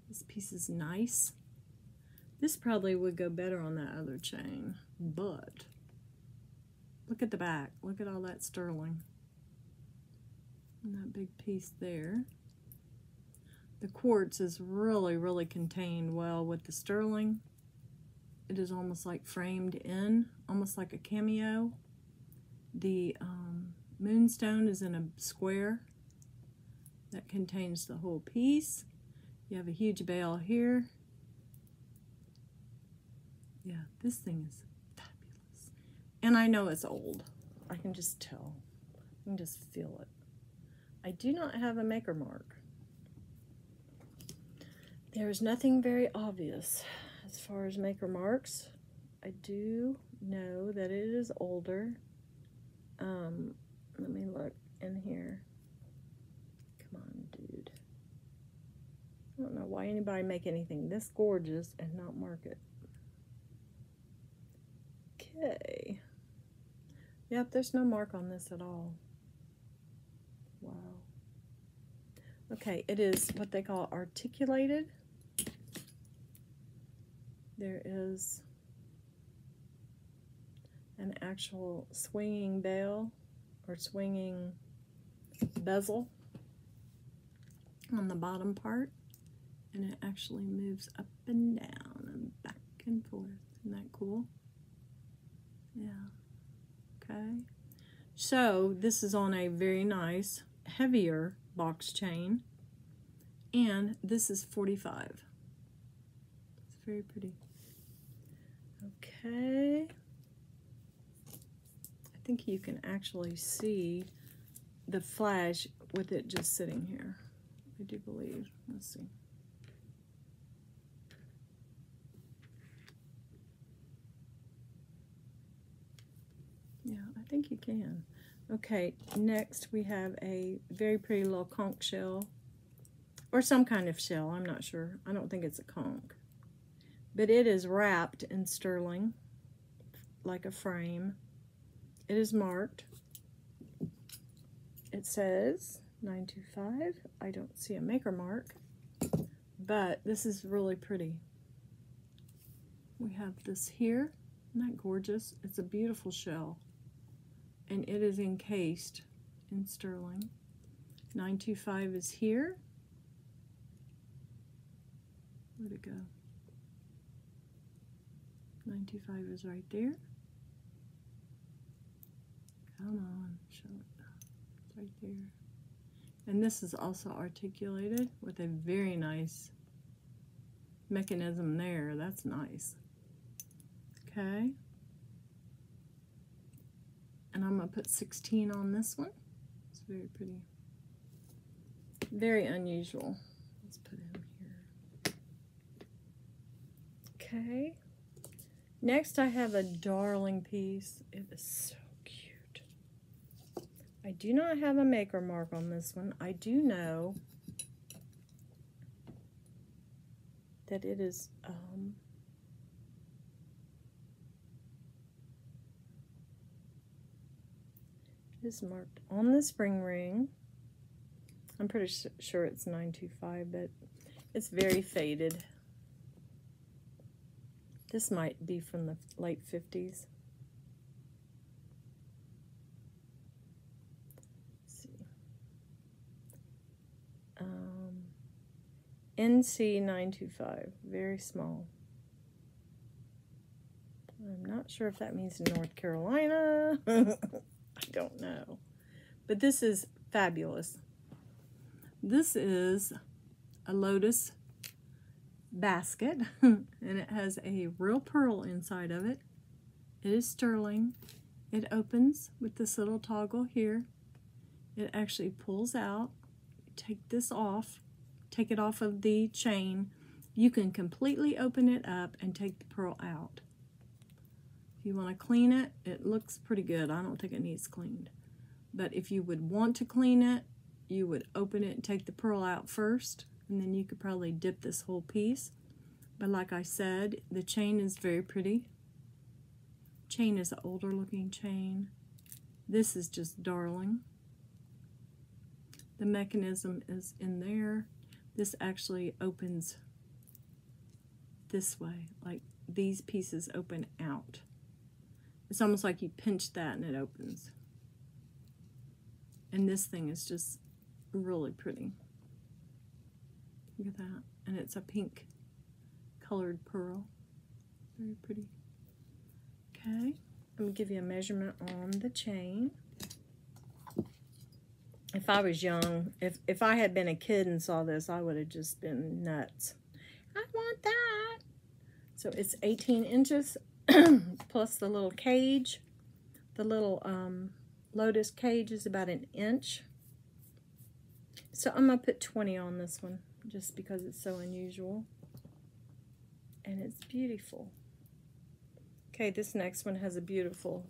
This piece is nice. This probably would go better on that other chain, but look at the back. Look at all that sterling. And that big piece there. The quartz is really, really contained well with the sterling. It is almost like framed in, almost like a cameo. The moonstone is in a square that contains the whole piece. You have a huge bale here. Yeah, this thing is fabulous. And I know it's old. I can just tell. I can just feel it. I do not have a maker mark. There's nothing very obvious as far as maker marks. I do know that it is older. Let me look in here. Come on, dude. I don't know why anybody make anything this gorgeous and not mark it. Okay. Yep, there's no mark on this at all. Wow. Okay, it is what they call articulated. There is an actual swinging bale or swinging bezel on the bottom part, and it actually moves up and down and back and forth. Isn't that cool? Yeah. Okay. So this is on a very nice, heavier box chain, and this is 45. It's very pretty. Okay. I think you can actually see the flash with it just sitting here. I do believe. Let's see. Yeah, I think you can. Okay, next we have a very pretty little conch shell, or some kind of shell, I'm not sure. I don't think it's a conch. But it is wrapped in sterling, like a frame. It is marked. It says 925. I don't see a maker mark, but this is really pretty. We have this here. Isn't that gorgeous? It's a beautiful shell. And it is encased in sterling. 925 is here. Where'd it go? 925 is right there. Come on, show it. It's right there. And this is also articulated with a very nice mechanism there. That's nice. Okay. And I'm going to put 16 on this one. It's very pretty. Very unusual. Let's put him here. Okay. Next I have a darling piece. It is so cute. I do not have a maker mark on this one. I do know that it is marked on the spring ring. I'm pretty sure it's 925, but it's very faded. This might be from the late 50s. Let's see. NC 925, very small. I'm not sure if that means North Carolina. I don't know. But this is fabulous. This is a lotus basket, and it has a real pearl inside of it. It is sterling. It opens with this little toggle here. It actually pulls out. Take this off. Take it off of the chain. You can completely open it up and take the pearl out. If you want to clean it, it looks pretty good. I don't think it needs cleaned. But if you would want to clean it, you would open it and take the pearl out first, and then you could probably dip this whole piece. But like I said, the chain is very pretty. Chain is an older looking chain. This is just darling. The mechanism is in there. This actually opens this way, like these pieces open out. It's almost like you pinch that and it opens. And this thing is just really pretty. Look at that. And it's a pink colored pearl. Very pretty. Okay, let me give you a measurement on the chain. If I was young, if I had been a kid and saw this, I would have just been nuts. I want that. So it's 18 inches plus the little cage. The little lotus cage is about an inch. So I'm going to put 20 on this one just because it's so unusual. And it's beautiful. Okay, this next one has a beautiful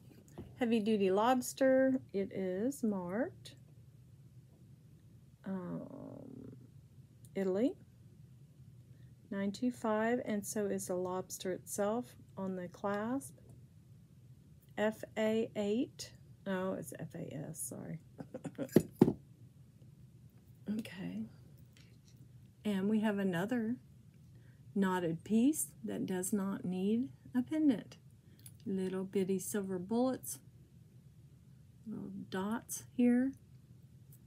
heavy-duty lobster. It is marked Italy, 925, and so is the lobster itself on the clasp. FA8. Oh, it's FAS, sorry. Okay. And we have another knotted piece that does not need a pendant. Little bitty silver bullets, little dots here.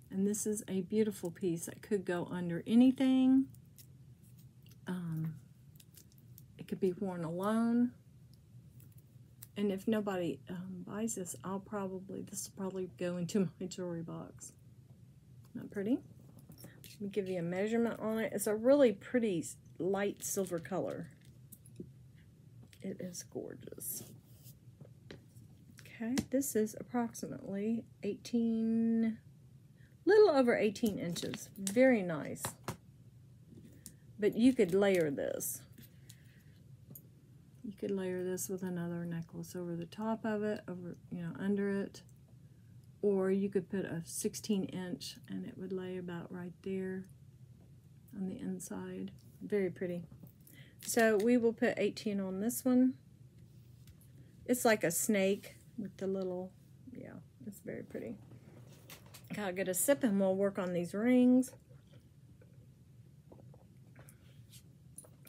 And this is a beautiful piece that could go under anything. It could be worn alone. And if nobody buys this, this will probably go into my jewelry box. Not pretty? Let me give you a measurement on it. It's a really pretty light silver color. It is gorgeous. Okay, this is approximately 18, little over 18 inches. Very nice. But you could layer this. You could layer this with another necklace over the top of it, under it. Or you could put a 16-inch and it would lay about right there on the inside. Very pretty. So we will put 18 on this one. It's like a snake with the little, yeah, it's very pretty. Okay, I'll get a sip and we'll work on these rings.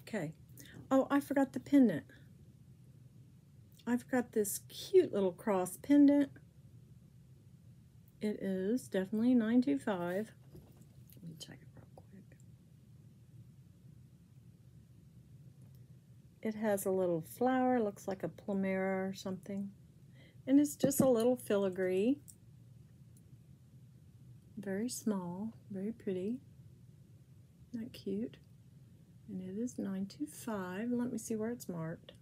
Okay. Oh, I forgot the pendant. I've got this cute little cross pendant. It is definitely 925. Let me check it real quick. It has a little flower, looks like a plumera or something. And it's just a little filigree. Very small, very pretty. Isn't that cute? And it is 925. Let me see where it's marked.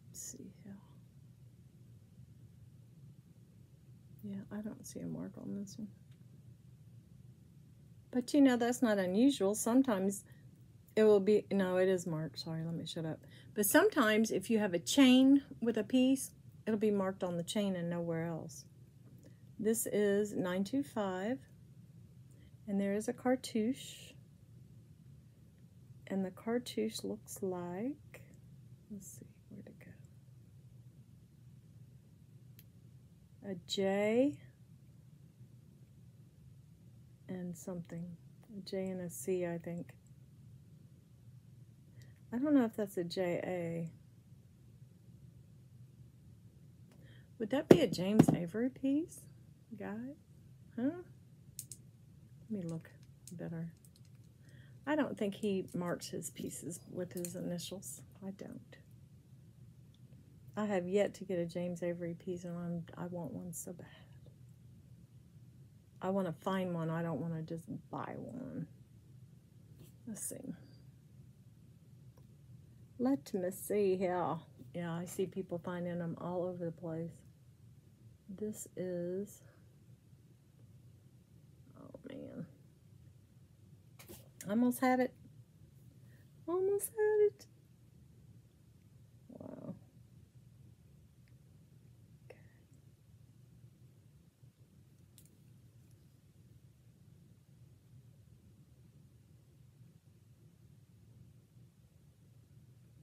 Let's see here. Yeah, I don't see a mark on this one. But you know, that's not unusual. Sometimes it will be, no, it is marked. Sorry, let me shut up. But sometimes if you have a chain with a piece, it'll be marked on the chain and nowhere else. This is 925. And there is a cartouche. And the cartouche looks like, let's see, where'd it go? A J and something. A J and a C, I think. I don't know if that's a JA. Would that be a James Avery piece, guys? Huh? Let me look better. I don't think he marks his pieces with his initials. I don't. I have yet to get a James Avery piece, and I want one so bad. I want to find one. I don't want to just buy one. Let's see. Let me see here. Yeah, I see people finding them all over the place. This is, oh man. Almost had it. Almost had it. Wow. Okay.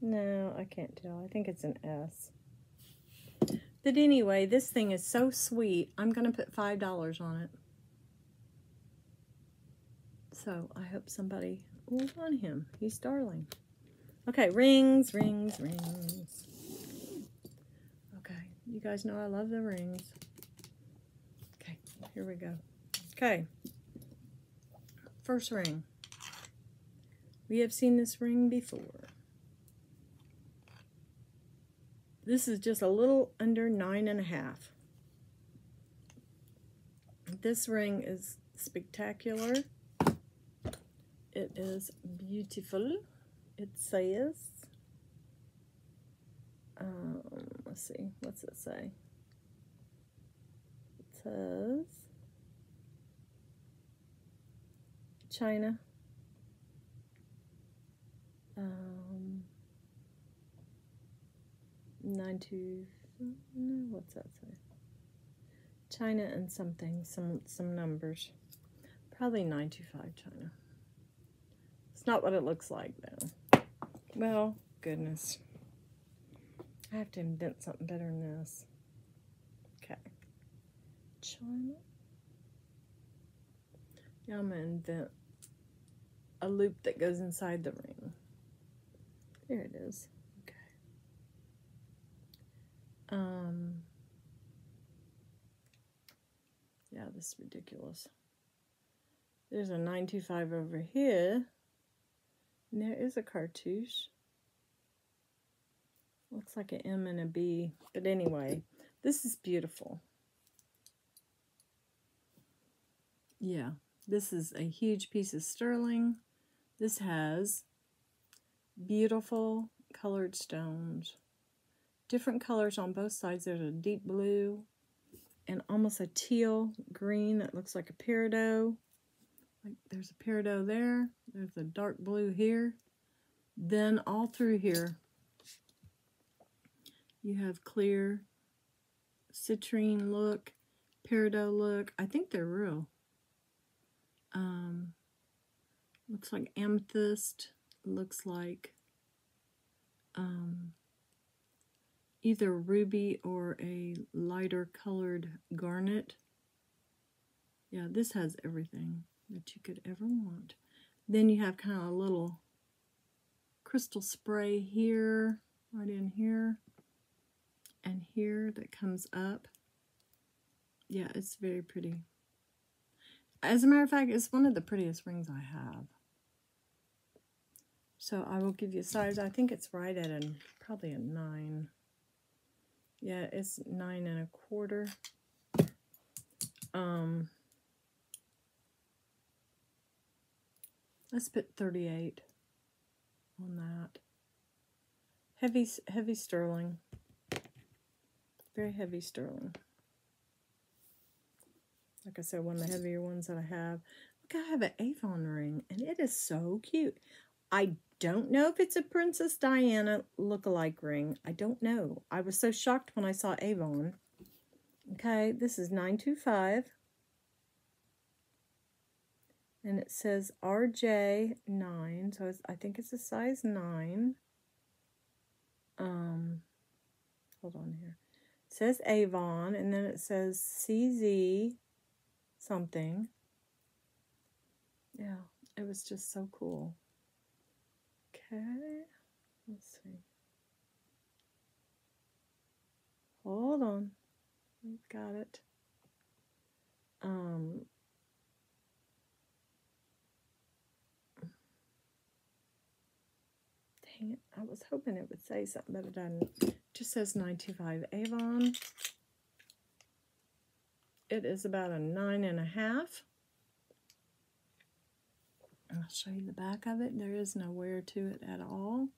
No, I can't tell. I think it's an S. But anyway, this thing is so sweet. I'm going to put $5 on it. So I hope somebody will want him. He's darling. Okay, rings, rings, rings. Okay, you guys know I love the rings. Okay, here we go. Okay, first ring. We have seen this ring before. This is just a little under 9.5. This ring is spectacular. It is beautiful. It says, let's see, what's it say? It says, China. What's that say? China and something, some numbers. Probably 925 China. It's not what it looks like though. Well, goodness. I have to invent something better than this. Okay. China. Yeah, I'm gonna invent a loop that goes inside the ring. There it is. Okay. Yeah, this is ridiculous. There's a 925 over here. And there is a cartouche. Looks like an M and a B. But anyway, this is beautiful. Yeah, this is a huge piece of sterling. This has beautiful colored stones. Different colors on both sides. There's a deep blue and almost a teal green that looks like a peridot. Like there's a peridot there. There's a dark blue here. Then all through here, you have clear citrine look, peridot look. I think they're real. Looks like amethyst. Looks like either ruby or a lighter colored garnet. Yeah, this has everything that you could ever want. Then you have kind of a little crystal spray here. right in here and here that comes up. Yeah, it's very pretty. As a matter of fact, it's one of the prettiest rings I have. So I will give you a size. I think it's right at probably a 9. Yeah, it's 9 1/4. Let's put 38 on that. Heavy sterling. Very heavy sterling. Like I said, one of the heavier ones that I have. Look, I have an Avon ring, and it is so cute. I don't know if it's a Princess Diana look-alike ring. I don't know. I was so shocked when I saw Avon. Okay, this is 925. And it says RJ9, so I think it's a size 9. Hold on here. It says Avon, and then it says CZ something. Yeah, it was just so cool. Okay, let's see. Hold on. We've got it. Dang it. I was hoping it would say something, but it doesn't. It just says 925 Avon. It is about a 9 1/2. I'll show you the back of it. There is no wear to it at all.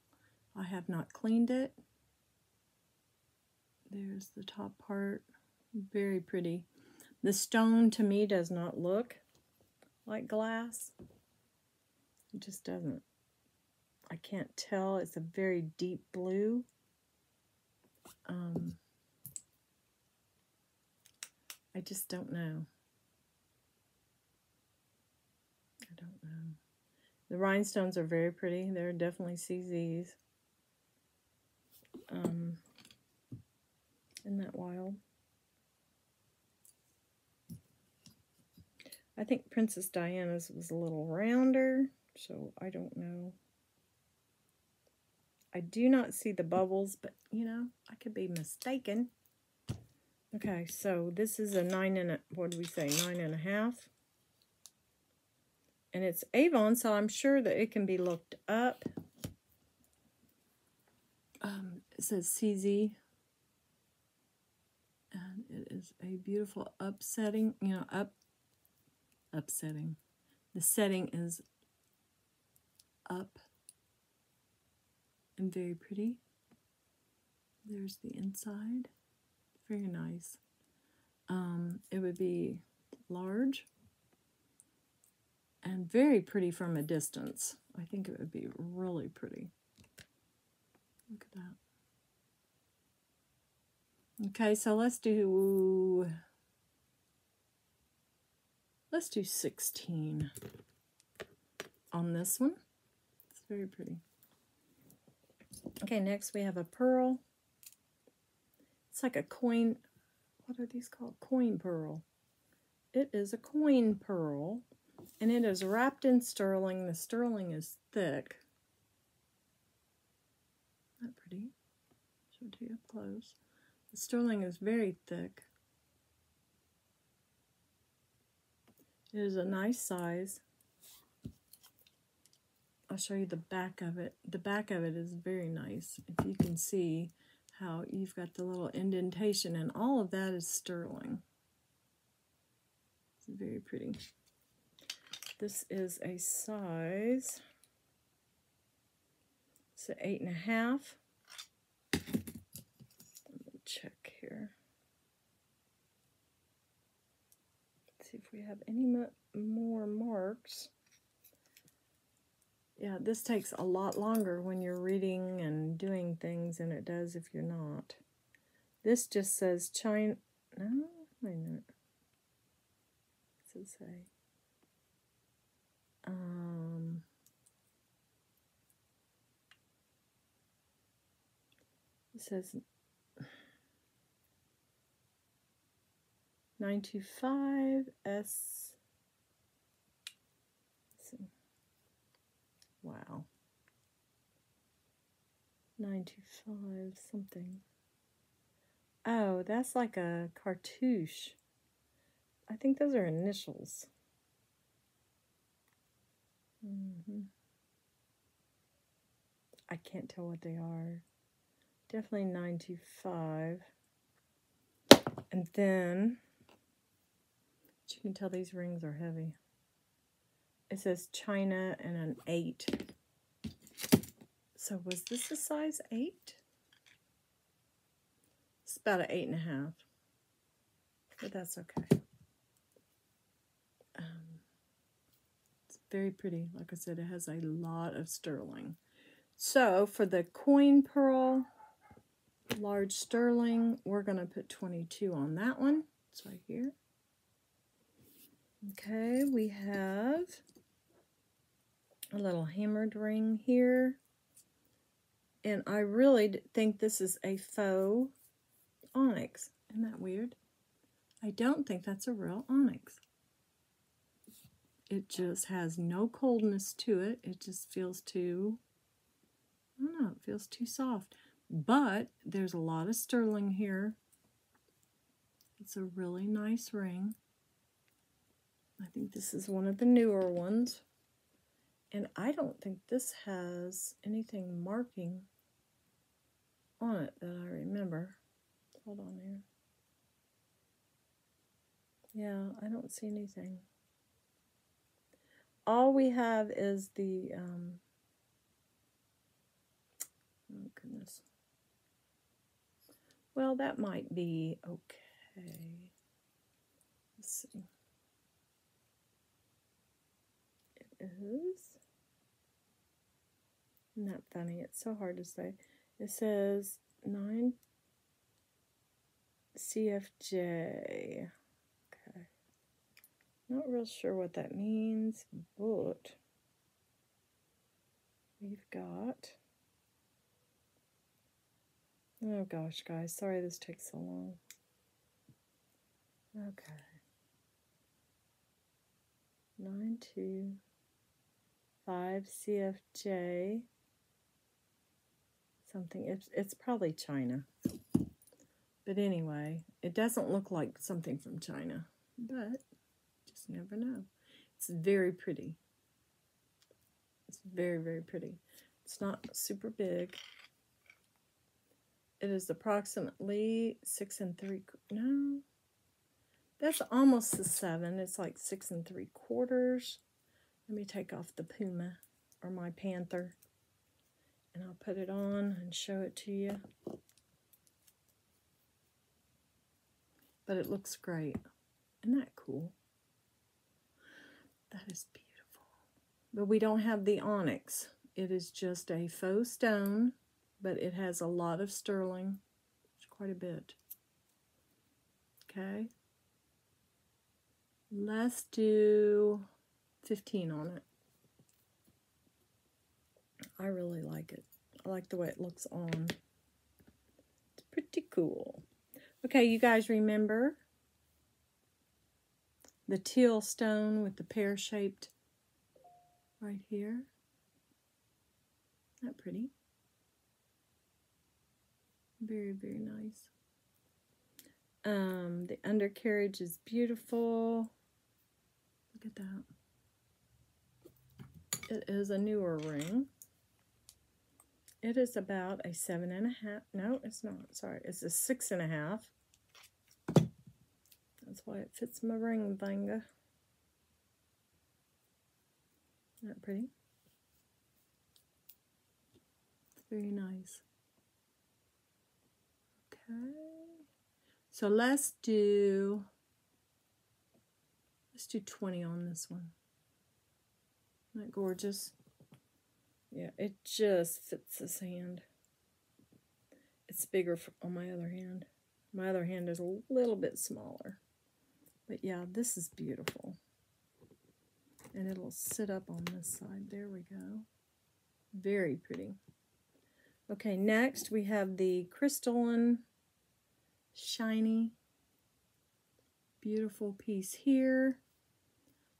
I have not cleaned it. There's the top part. Very pretty. The stone to me does not look like glass. It just doesn't. I can't tell. It's a very deep blue. I just don't know. I don't know. The rhinestones are very pretty. They're definitely CZs. Isn't that wild? I think Princess Diana's was a little rounder, so I don't know. I do not see the bubbles, but, you know, I could be mistaken. Okay, so this is a 9 what do we say, 9 1/2. And it's Avon, so I'm sure that it can be looked up. It says CZ. And it is a beautiful upsetting, you know, upsetting. The setting is up and very pretty. There's the inside. Very nice. It would be large and very pretty from a distance. I think it would be really pretty. Look at that. Okay, so let's do 16 on this one. It's very pretty. Okay, next we have a pearl. It's like a coin. What are these called? Coin pearl. It is a coin pearl, and it is wrapped in sterling. The sterling is thick. Not pretty. Show it to you up close. The sterling is very thick. It is a nice size. I'll show you the back of it. The back of it is very nice. If you can see how you've got the little indentation, and all of that is sterling. It's very pretty. This is a size, it's an 8 1/2. Let me check here. Let's see if we have any more marks. Yeah, this takes a lot longer when you're reading and doing things than it does if you're not. This just says China. No, wait a minute. What does it say? It says 925 S. Let's see. Wow. 925 something. Oh, that's like a cartouche. I think those are initials. I can't tell what they are. Definitely 925. And then, you can tell these rings are heavy. It says China and an 8. So was this a size 8? It's about an 8.5. But that's okay. It's very pretty. Like I said, it has a lot of sterling. So for the coin pearl, large sterling, we're going to put 22 on that one. It's right here. Okay, we have a little hammered ring here. And I really think this is a faux onyx. Isn't that weird? I don't think that's a real onyx. It just has no coldness to it. It just feels too, I don't know, it feels too soft. But there's a lot of sterling here. It's a really nice ring. I think this is one of the newer ones. And I don't think this has anything marking on it that I remember. Hold on here. Yeah, I don't see anything. All we have is the, oh goodness. Well, that might be okay. Let's see. It is. Isn't that funny? It's so hard to say. It says 9 CFJ. Okay. Not real sure what that means, but we've got, oh gosh, guys, sorry this takes so long. Okay. 925 CFJ. Something, it's probably China. But anyway, it doesn't look like something from China, but just never know. It's very pretty. It's very, very pretty. It's not super big. It is approximately 6 3/4. No, that's almost the 7. It's like 6 3/4. Let me take off the Puma or my Panther, and I'll put it on and show it to you. But it looks great. Isn't that cool? That is beautiful. But we don't have the onyx. It is just a faux stone, but it has a lot of sterling. It's quite a bit. Okay. Let's do 15 on it. I really like it. I like the way it looks on. It's pretty cool. Okay, you guys remember the teal stone with the pear-shaped right here? Isn't that pretty? Very, very nice. The undercarriage is beautiful. Look at that. It is a newer ring. It is about a 7.5. No, it's not. Sorry, it's a 6.5. That's why it fits my ring finger. Isn't that pretty? It's very nice. Okay. So let's do 20 on this one. Isn't that gorgeous? Yeah, it just fits this hand. It's bigger on my other hand. My other hand is a little bit smaller. But yeah, this is beautiful. And it'll sit up on this side. There we go. Very pretty. Okay, next we have the crystalline, shiny, beautiful piece here.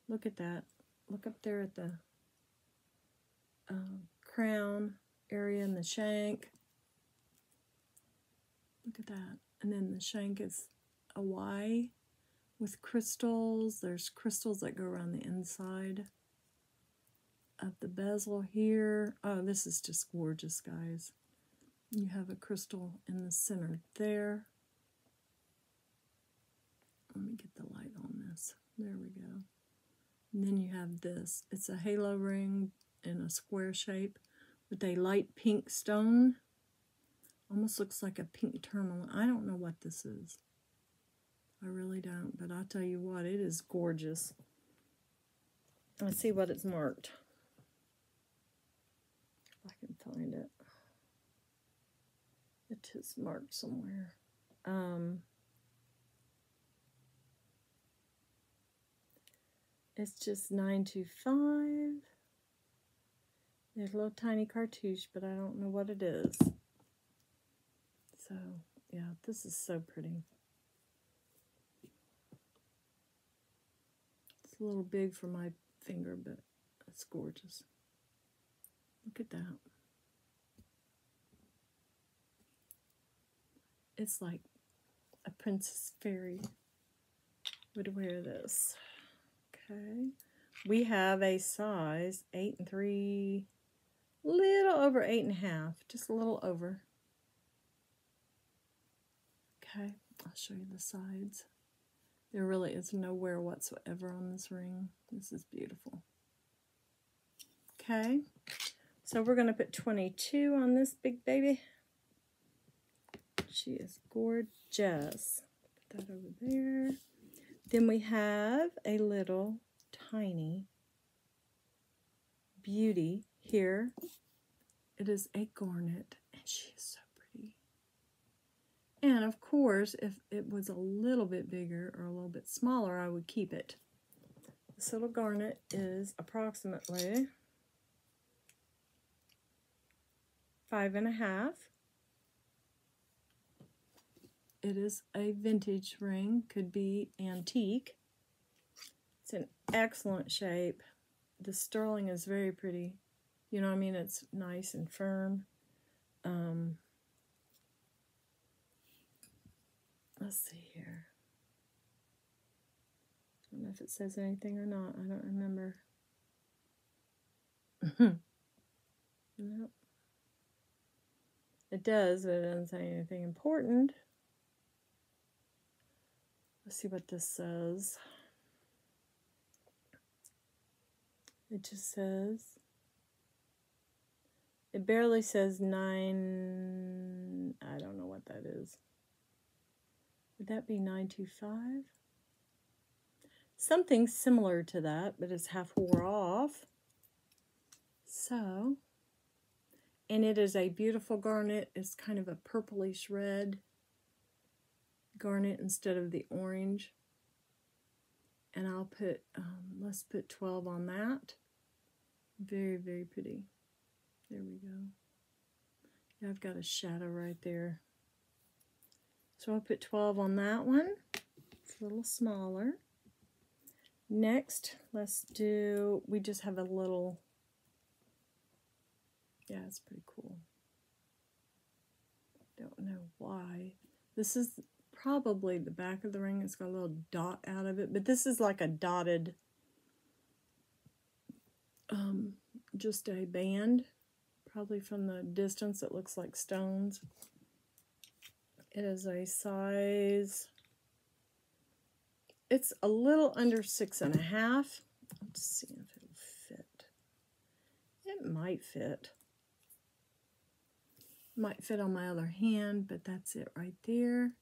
Look at that. Look up there at the crown area and the shank. Look at that. And then the shank is a Y with crystals. There's crystals that go around the inside of the bezel here. Oh, this is just gorgeous, guys. You have a crystal in the center there. Let me get the light on this. There we go. And then you have this. It's a halo ring in a square shape with a light pink stone. Almost looks like a pink tourmaline. I don't know what this is. I really don't, but I'll tell you what, it is gorgeous. Let's see what it's marked. If I can find it. It is marked somewhere. It's just 925. There's a little tiny cartouche, but I don't know what it is. So, yeah, this is so pretty. It's a little big for my finger, but it's gorgeous. Look at that. It's like a princess fairy would wear this. Okay. We have a size 8 3, little over 8.5, just a little over. Okay, I'll show you the sides. There really is no wear whatsoever on this ring. This is beautiful. Okay, so we're going to put 22 on this big baby. She is gorgeous. Put that over there. Then we have a little tiny beauty here. It is a garnet, and she is so pretty. And of course, if it was a little bit bigger or a little bit smaller, I would keep it. This little garnet is approximately 5.5. It is a vintage ring, could be antique. It's in excellent shape. The sterling is very pretty. You know what I mean? It's nice and firm. Let's see here. I don't know if it says anything or not. I don't remember. Nope. It does, but it doesn't say anything important. Let's see what this says. It just says, it barely says 9, I don't know what that is. Would that be 925? Something similar to that, but it's half wore off. So, and it is a beautiful garnet. It's kind of a purplish red garnet instead of the orange. And I'll put, let's put 12 on that. Very, very pretty. There we go. Yeah, I've got a shadow right there. So I'll put 12 on that one. It's a little smaller. Next, let's do, we just have a little, yeah, it's pretty cool. Don't know why. This is probably the back of the ring. It's got a little dot out of it, but this is like a dotted, just a band. Probably from the distance it looks like stones. It is a size, it's a little under 6.5. Let's see if it'll fit. It might fit. Might fit on my other hand, but that's it right there.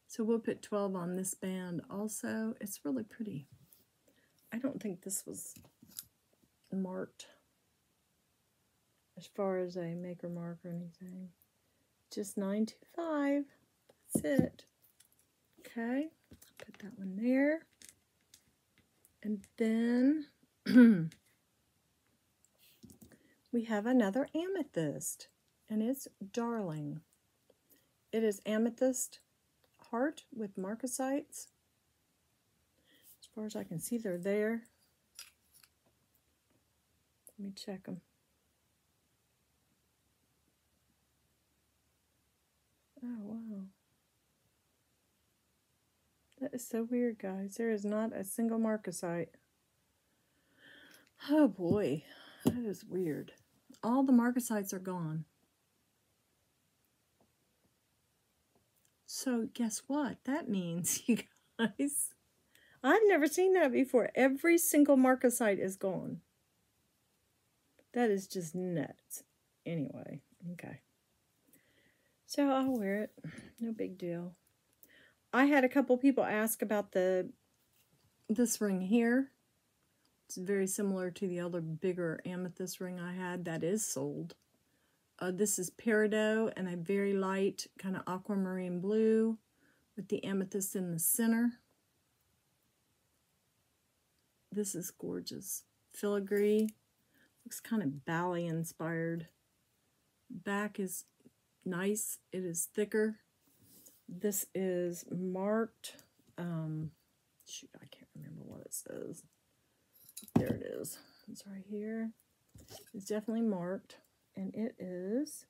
So we'll put 12 on this band also. It's really pretty. I don't think this was marked as far as a maker mark or anything. Just 925. That's it. Okay, put that one there. And then we have another amethyst, and it's Darling. It is amethyst heart with marcasites. As far as I can see, they're there. Let me check them. Oh, wow. That is so weird, guys. There is not a single marcasite. Oh, boy. That is weird. All the marcasites are gone. So, guess what? That means, you guys, I've never seen that before. Every single marcasite is gone. That is just nuts. Anyway, okay. So I'll wear it. No big deal. I had a couple people ask about this ring here. It's very similar to the other bigger amethyst ring I had that is sold. This is peridot and a very light kind of aquamarine blue with the amethyst in the center. This is gorgeous. Filigree. Looks kind of ballet inspired. Back is nice. It is thicker. This is marked. Shoot, I can't remember what it says. There it is. It's right here. It's definitely marked. And it is,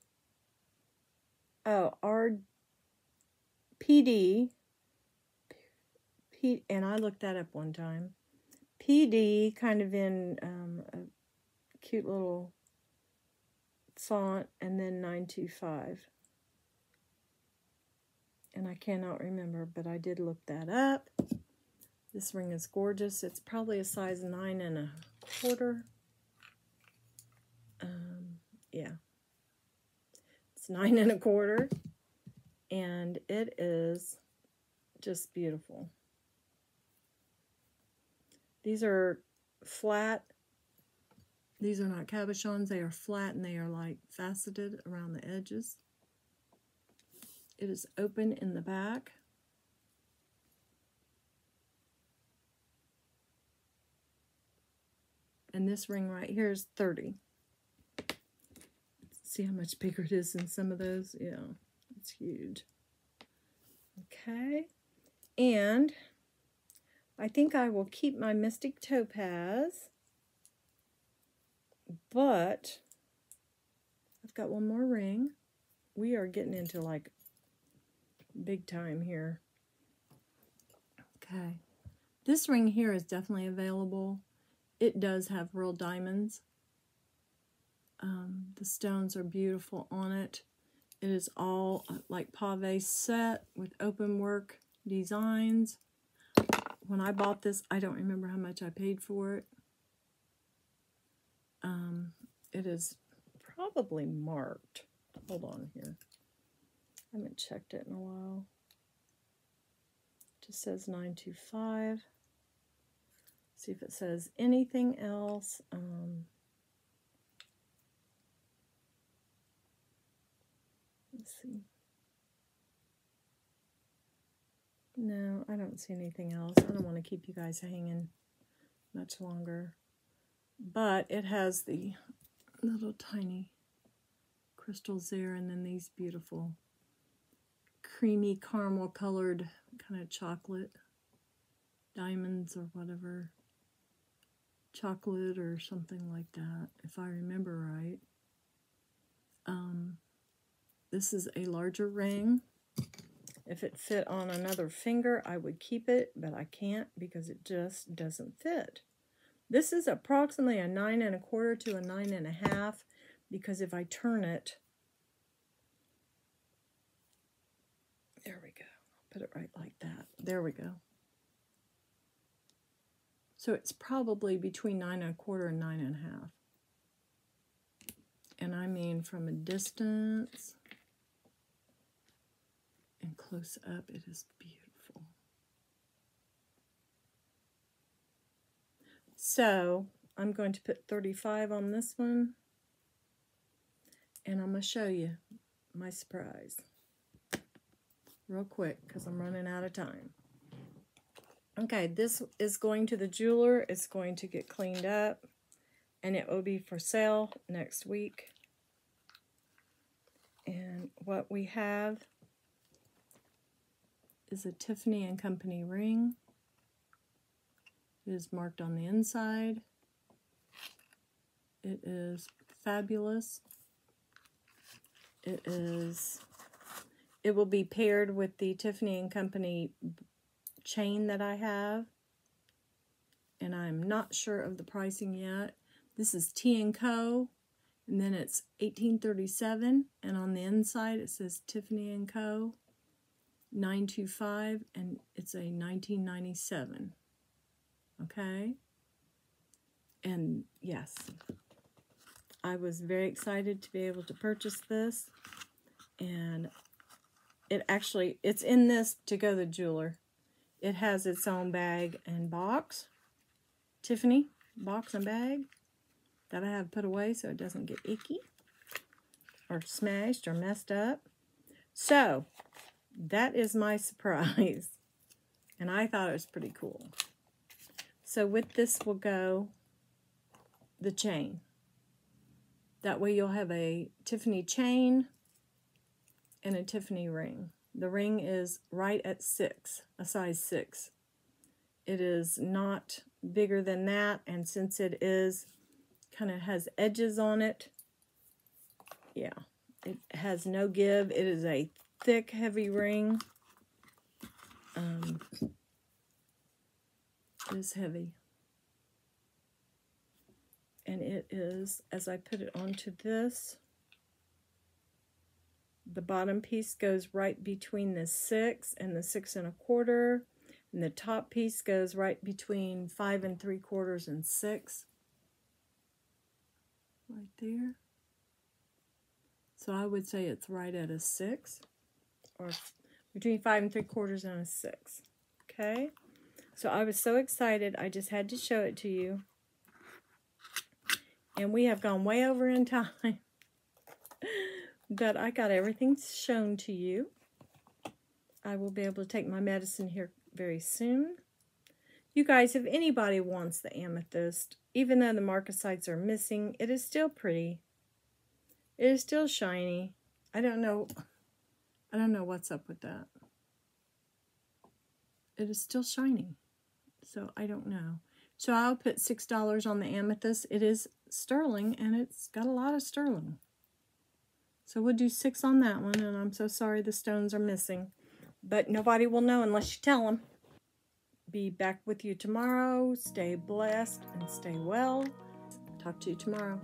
oh, RPD. And I looked that up one time. PD, kind of in a cute little font, and then 925. And I cannot remember, but I did look that up. This ring is gorgeous. It's probably a size 9 1/4. Yeah. It's 9 1/4. And it is just beautiful. These are flat. These are not cabochons. They are flat and they are like faceted around the edges. It is open in the back. And this ring right here is 30. See how much bigger it is than some of those? Yeah, it's huge. Okay. And I think I will keep my Mystic Topaz. But I've got one more ring. We are getting into like big time here. Okay. This ring here is definitely available. It does have real diamonds. The stones are beautiful on it. It is all like pave set with open work designs. When I bought this, I don't remember how much I paid for it. It is probably marked. Hold on here. I haven't checked it in a while. It just says 925. See if it says anything else. Let's see. No, I don't see anything else. I don't want to keep you guys hanging much longer. But it has the little tiny crystals there, and then these beautiful creamy caramel colored kind of chocolate diamonds or whatever. Chocolate or something like that, if I remember right. This is a larger ring. If it fit on another finger, I would keep it, but I can't because it just doesn't fit. This is approximately a 9 1/4 to a 9 1/2 because if I turn it, there we go. I'll put it right like that. There we go. So it's probably between 9 1/4 and 9 1/2. And I mean from a distance and close up, it is beautiful. So I'm going to put 35 on this one. And I'm going to show you my surprise real quick because I'm running out of time. Okay, this is going to the jeweler. It's going to get cleaned up, and it will be for sale next week. And what we have is a Tiffany & Company ring. It is marked on the inside. It is fabulous. It is it will be paired with the Tiffany & Company chain that I have. And I'm not sure of the pricing yet. This is T&Co, and then it's $18.37, and on the inside it says Tiffany & Co. 925, and it's a $19.97. Okay? And yes, I was very excited to be able to purchase this, and it's in this To Go the Jeweler. It has its own bag and box. Tiffany box and bag that I have put away so it doesn't get icky or smashed or messed up. So that is my surprise, and I thought it was pretty cool. So with this will go the chain. That way you'll have a Tiffany chain and a Tiffany ring. The ring is right at 6, a size 6. It is not bigger than that, and since it is kind of has edges on it, yeah, it has no give. It is a thick, heavy ring. It is heavy. And it is, as I put it onto this, the bottom piece goes right between the 6 and the 6 1/4, and the top piece goes right between 5 3/4 and 6. Right there. So I would say it's right at a 6, or between 5 3/4 and a 6. Okay? So I was so excited, I just had to show it to you. And we have gone way over in time. But I got everything shown to you. I will be able to take my medicine here very soon. You guys, if anybody wants the amethyst, even though the marcasites are missing, it is still pretty. It is still shiny. I don't know what's up with that. It is still shiny. So I don't know. So I'll put $6 on the amethyst. It is sterling, and it's got a lot of sterling. So we'll do 6 on that one, and I'm so sorry the stones are missing. But nobody will know unless you tell them. Be back with you tomorrow. Stay blessed and stay well. Talk to you tomorrow.